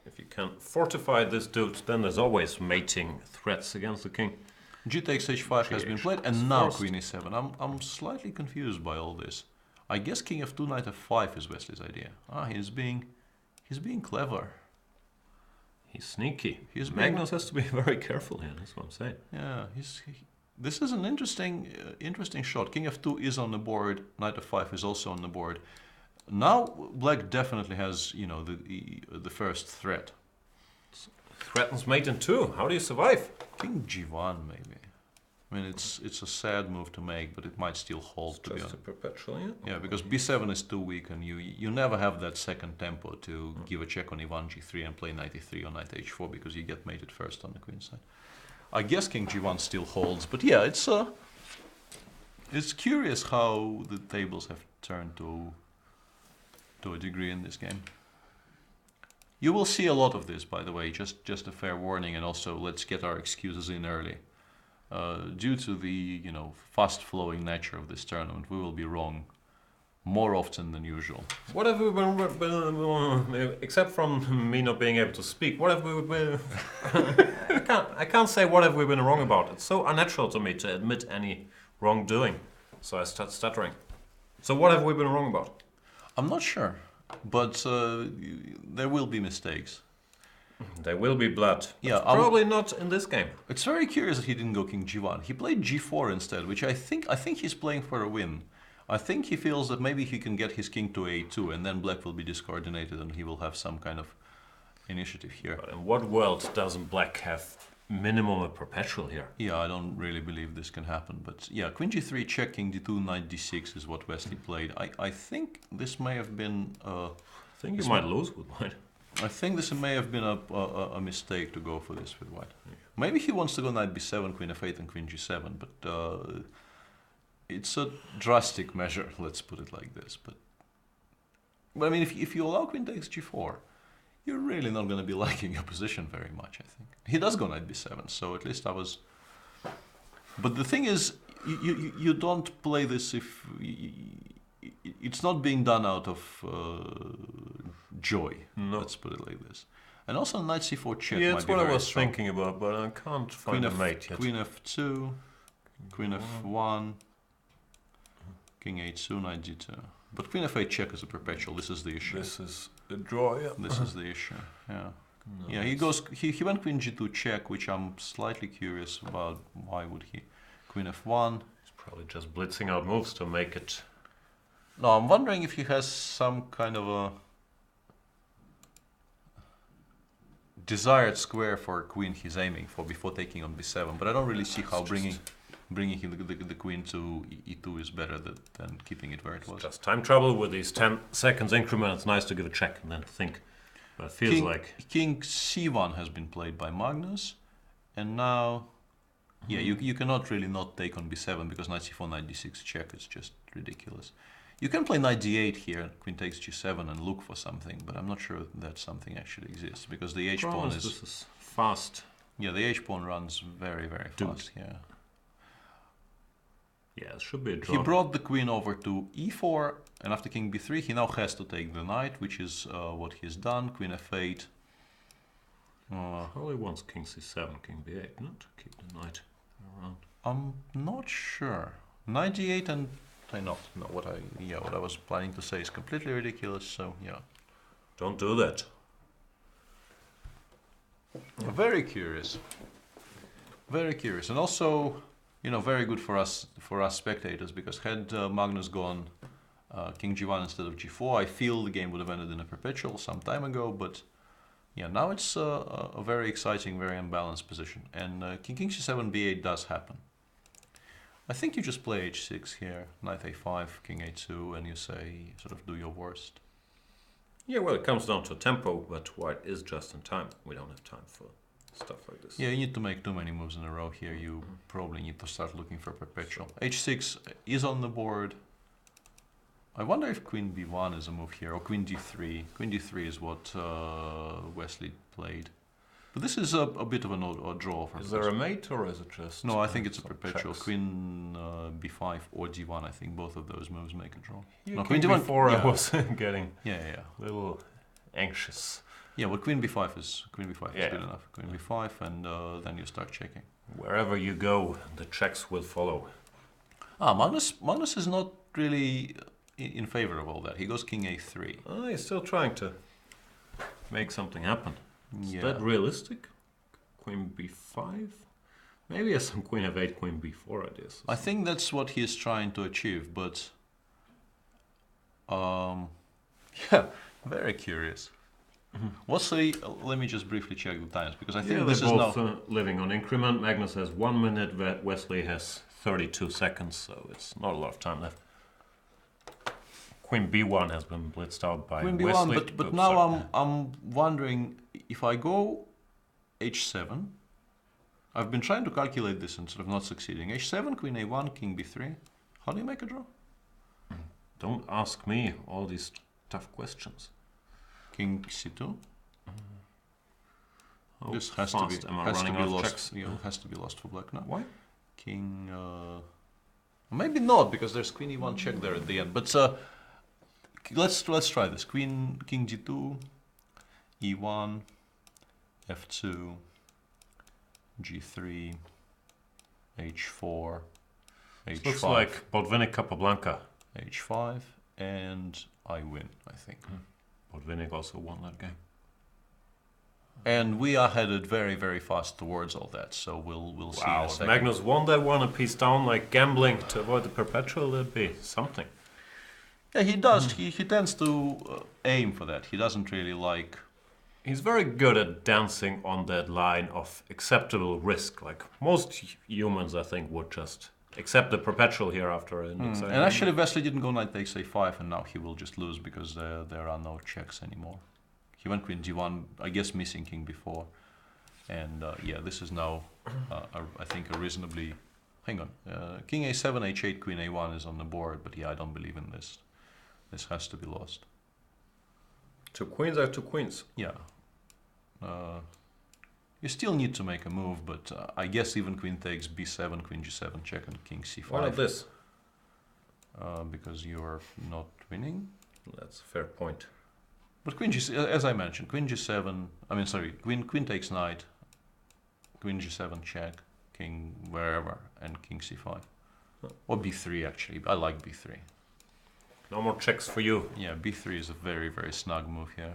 If you can fortify this dude, then there's always mating threats against the king. G takes h5 has been played, and is now forced. queen e7. I'm slightly confused by all this. I guess king f2, knight f5 is Wesley's idea. He's being clever. He's sneaky. He's Magnus has to be very careful here. That's what I'm saying. Yeah, this is an interesting shot. King f2 is on the board. Knight f5 is also on the board. Now black definitely has, you know, the first threat. Threatens mate in 2. How do you survive? King g1 maybe. I mean, it's a sad move to make, but it might still hold. To be Just a honest. perpetual, yeah. Yeah, because b7 is too weak, and you never have that second tempo to give a check on e1, g3, and play knight e3 or knight h4 because you get mated first on the queen side. I guess king g1 still holds, but yeah, it's curious how the tables have turned to a degree in this game. You will see a lot of this, by the way, just a fair warning, and also let's get our excuses in early. Due to the fast-flowing nature of this tournament, we will be wrong more often than usual. What have we been, except from me not being able to speak, what have we been, I can't say what have we been wrong about. It's so unnatural to me to admit any wrongdoing, so I start stuttering. So what have we been wrong about? I'm not sure, but there will be mistakes. There will be blood. Yeah, probably not in this game. It's very curious that he didn't go king g1. He played g4 instead, which I think he's playing for a win. I think he feels that maybe he can get his king to a2, and then black will be discoordinated, and he will have some kind of initiative here. But in what world doesn't black have minimum a perpetual here? Yeah, I don't really believe this can happen, but yeah, queen g3 check, king d2, knight d6 is what Wesley played. I think this may have been... I think you might lose with white. I think this may have been a mistake to go for this with white. Yeah. Maybe he wants to go knight b7, queen f8, and queen g7, but it's a drastic measure, let's put it like this. But I mean, if you allow queen takes g4, you're really not going to be liking your position very much, I think. He does go knight b7, so at least I was... But the thing is, you don't play this if... It's not being done out of joy, let's put it like this. And also knight c4 check might be very strong. Yeah, that's what I was thinking about, but I can't find a mate yet. Queen f2, queen f1, king h2, knight g2. But queen f8 check is a perpetual, this is the issue. This is the draw, yeah. This is the issue, yeah. No, yeah, he went queen g2 check, which I'm slightly curious about. Why would he? Queen f1. He's probably just blitzing out moves to make it... No, I'm wondering if he has some kind of a desired square for queen he's aiming for before taking on b7, but I don't really see how bringing the queen to e2 is better than keeping it where it was. Just time trouble with these 10 seconds increment. It's nice to give a check and then think. But it feels like... King c1 has been played by Magnus, and now... Yeah, you cannot really not take on b7 because knight c4, knight d6 check is just ridiculous. You can play knight d8 here, queen takes g7 and look for something, but I'm not sure that something actually exists because the h-pawn is... This is fast. Yeah, the h-pawn runs very, very fast here. Yeah, it should be a draw. He brought the queen over to e4, and after king b3 he now has to take the knight, which is what he's done. Queen f8. Probably wants king c7, king b8, not to keep the knight around. I'm not sure. Knight d8 and... No, what I was planning to say is completely ridiculous, so yeah. Don't do that. Very curious. Very curious. And also, very good for us spectators, because had Magnus gone king g1 instead of g4, I feel the game would have ended in a perpetual some time ago, but yeah, now it's a very exciting, very unbalanced position. And king c7, b8 does happen. I think you just play h6 here, knight a5, king a2, and you say, sort of do your worst. Yeah, well, it comes down to tempo, but white is just in time. We don't have time for stuff like this. Yeah, you need to make too many moves in a row here. You probably need to start looking for perpetual. h6 is on the board. I wonder if queen b1 is a move here, or queen d3. Queen d3 is what Wesley played. But this is a bit of a draw for Is there a mate, or is it just... No, I think it's a perpetual. Checks. Queen b5 or d1, I think both of those moves make a draw. Yeah, no, queen d1, before yeah. I was getting Yeah. a little anxious. Yeah, well, queen b5 is good Yeah. enough. Queen b5, and then you start checking. Wherever you go, the checks will follow. Magnus is not really in favor of all that. He goes king a3. Oh, he's still trying to make something happen. Is Yeah. that realistic? Queen b5? Maybe he has some queen f8, queen b4 ideas. I think that's what he is trying to achieve, but yeah, very curious. What's the? Let me just briefly check the times because I think this they're is both now. living on increment. Magnus has 1 minute, Wesley has 32 seconds, so it's not a lot of time left. Queen b1 has been blitzed out by Queen b1, Wesley. but Oops, now sorry. I'm wondering if I go h7. I've been trying to calculate this and sort of not succeeding. h7, queen a1, king b3. How do you make a draw? Don't ask me all these tough questions. King c2. How This has fast to be am I has to running be out of lost. checks? Yeah, has to be lost for black now. Why? King. Maybe not because there's queen e1 check there at the end. But let's try this. King g2, e1, f2, g3, h4, It h5, looks like Botvinnik Capablanca. h5, and I win, I think. Botvinnik also won that game. And we are headed very, very fast towards all that. So we'll see in Wow, a if second. Magnus won that one a piece down like gambling to avoid the perpetual, that'd be something. Yeah, he does. He tends to aim for that. He doesn't really like. He's very good at dancing on that line of acceptable risk. Like most humans, I think, would just accept the perpetual here after an exciting And actually, Wesley didn't go knight takes a5, and now he will just lose because there are no checks anymore. He went queen g1, I guess missing king b4. And yeah, this is now, I think, a reasonably... Hang on. King a7, h8, queen a1 is on the board, but yeah, I don't believe in this. This has to be lost. Two queens are two queens. Yeah. You still need to make a move, but I guess even queen takes b7, queen g7 check, and king c5. Why not this? Because you're not winning. That's a fair point. But queen g, as I mentioned, queen g7. I mean, sorry, queen takes knight, queen g7 check, king wherever, and king c5, or b3 actually. I like b3. No more checks for you. Yeah, b3 is a very, very snug move here.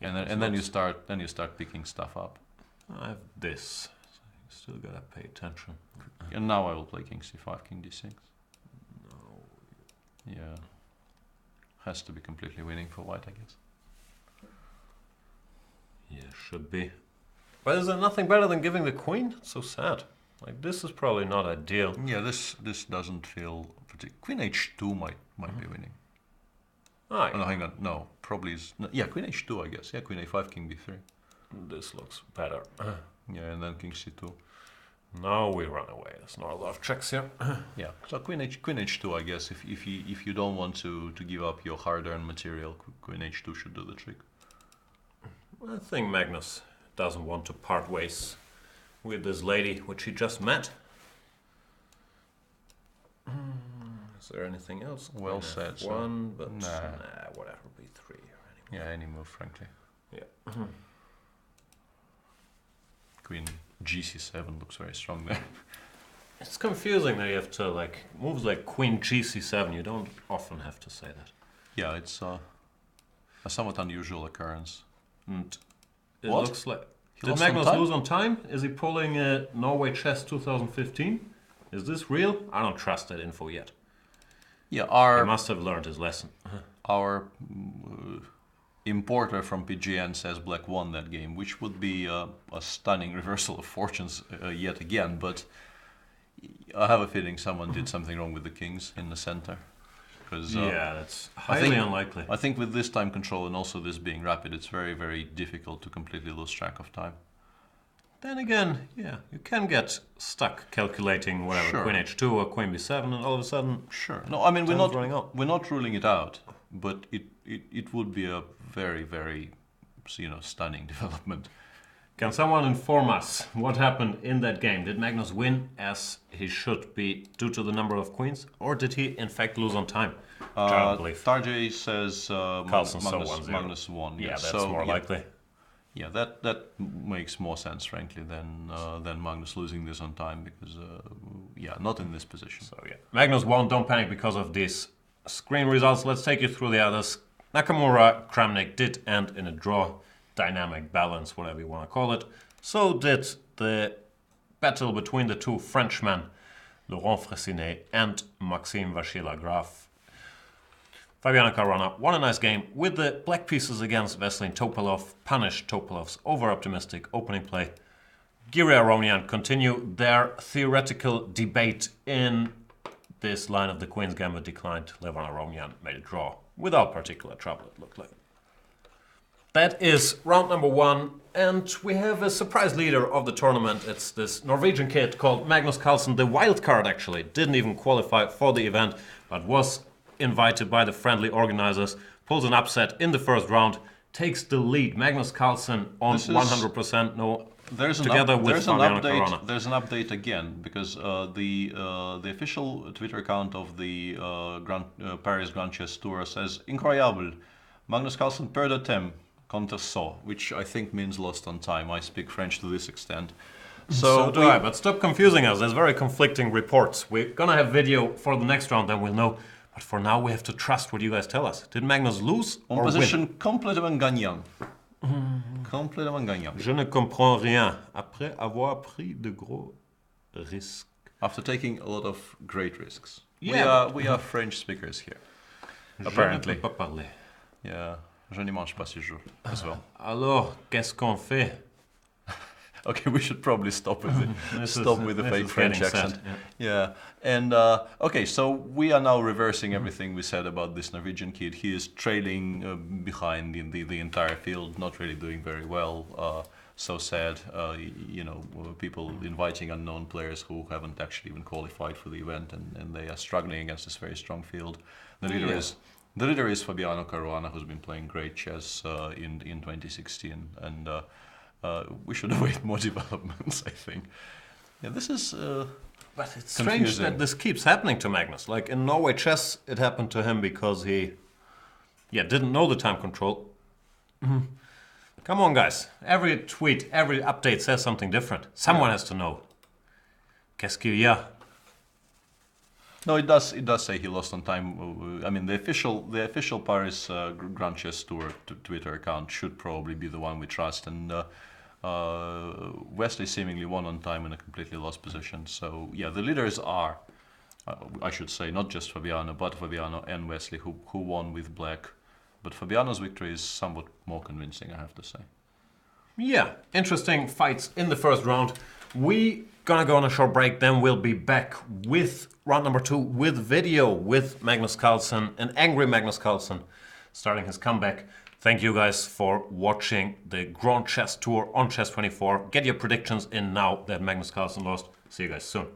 And then you start picking stuff up. I have this. So you still gotta pay attention. And now I will play king c5, king d6. No. Yeah, has to be completely winning for white, I guess. Yeah, should be. But is there nothing better than giving the queen? It's so sad. Like this is probably not ideal. Yeah, this doesn't feel queen h2 might be winning. Ah, Oh, no, hang on. No, probably is. No, yeah, queen h2, I guess. Yeah, queen a5, king b3. this looks better. Yeah, and then king c2. Now we run away. There's not a lot of checks here. Yeah, so queen h2, I guess. If you don't want to give up your hard-earned material, queen h2 should do the trick. I think Magnus doesn't want to part ways with this lady, which he just met. Is there anything else? Well Queen said, so- F1, but Nah. whatever. B3 or anything. Yeah, any move, frankly. Yeah. Queen gc7 looks very strong there. It's confusing that you have to like moves like Queen GC7. You don't often have to say that. Yeah, it's a somewhat unusual occurrence. And it What? looks like. He Did lost some Magnus time? lose on time? Is he pulling Norway Chess 2015? Is this real? I don't trust that info yet. Yeah, He must have learned his lesson. our importer from PGN says black won that game, which would be a stunning reversal of fortunes yet again, but I have a feeling someone did something wrong with the kings in the center. Because Yeah, that's highly unlikely. I think with this time control and also this being rapid, it's very, very difficult to completely lose track of time. Then again, yeah, you can get stuck calculating whatever, Sure. Queen H2 or Queen B7, and all of a sudden, Sure. No, I mean time's running out. we're not ruling it out, but it would be a very, very stunning development. Can someone inform us what happened in that game? Did Magnus win as he should be due to the number of queens, or did he in fact lose on time? Which I don't believe. Tarjay says Carlsen saw Magnus, 1-0. Magnus won. Yeah, yes. that's So, more yeah. likely. yeah, that makes more sense, frankly, than Magnus losing this on time, because yeah, not in this position. So yeah, Magnus won. Don't panic because of these screen results. Let's take you through the others. Nakamura, Kramnik did end in a draw. Dynamic balance, whatever you want to call it. So did the battle between the two Frenchmen, Laurent Fressinet and Maxime Vachier-Lagrave. Fabiano Caruana won a nice game with the black pieces against Veselin Topalov, punished Topalov's over-optimistic opening play. Giri Aronian continue their theoretical debate in this line of the Queen's Gambit declined. Levan Aronian made a draw without particular trouble, it looked like. That is round number 1, and we have a surprise leader of the tournament. It's this Norwegian kid called Magnus Carlsen, the wild card actually. Didn't even qualify for the event, but was invited by the friendly organizers. Pulls an upset in the first round, takes the lead. Magnus Carlsen on 100%. No, together with Fabiano Caruana. There's an update again, because the official Twitter account of the Paris Grand Chess Tour says incroyable. Magnus Carlsen perd de temps contre ça, which I think means lost on time. I speak French to this extent. So do I, but stop confusing us. There's very conflicting reports. We're gonna have video for the next round, then we'll know. But for now, we have to trust what you guys tell us. Did Magnus lose or position win? complètement gagnant. Complètement gagnant. Je ne comprends rien. Après avoir pris de gros risques. After taking a lot of great risks. Yeah. We are French speakers here. Apparently. Je ne peux pas parler. Yeah. Je n'y mange pas ce jour as well. Alors, qu'est-ce qu'on fait? Okay, we should probably stop with the fake French accent. Sad, yeah. And okay, so we are now reversing everything we said about this Norwegian kid. He is trailing behind in the entire field, not really doing very well. So sad, you know, people inviting unknown players who haven't actually even qualified for the event, and they are struggling against this very strong field. The leader is Fabiano Caruana, who's been playing great chess in 2016, and we should await more developments, I think. Yeah, this is but it's strange that this keeps happening to Magnus. Like in Norway chess, it happened to him because he didn't know the time control. Come on, guys. Every tweet, every update says something different. Someone has to know. Qu'est-ce qu'il y a? No, it does say he lost on time. I mean, the official Paris Grand Chess Tour Twitter account should probably be the one we trust. And Wesley seemingly won on time in a completely lost position. So yeah, the leaders are, I should say, not just Fabiano, but Fabiano and Wesley, who won with black. But Fabiano's victory is somewhat more convincing, I have to say. Yeah, interesting fights in the first round. We gonna go on a short break, then we'll be back with round number 2 with video with Magnus Carlsen, an angry Magnus Carlsen, starting his comeback. Thank you guys for watching the Grand Chess Tour on Chess24. Get your predictions in now that Magnus Carlsen lost. See you guys soon.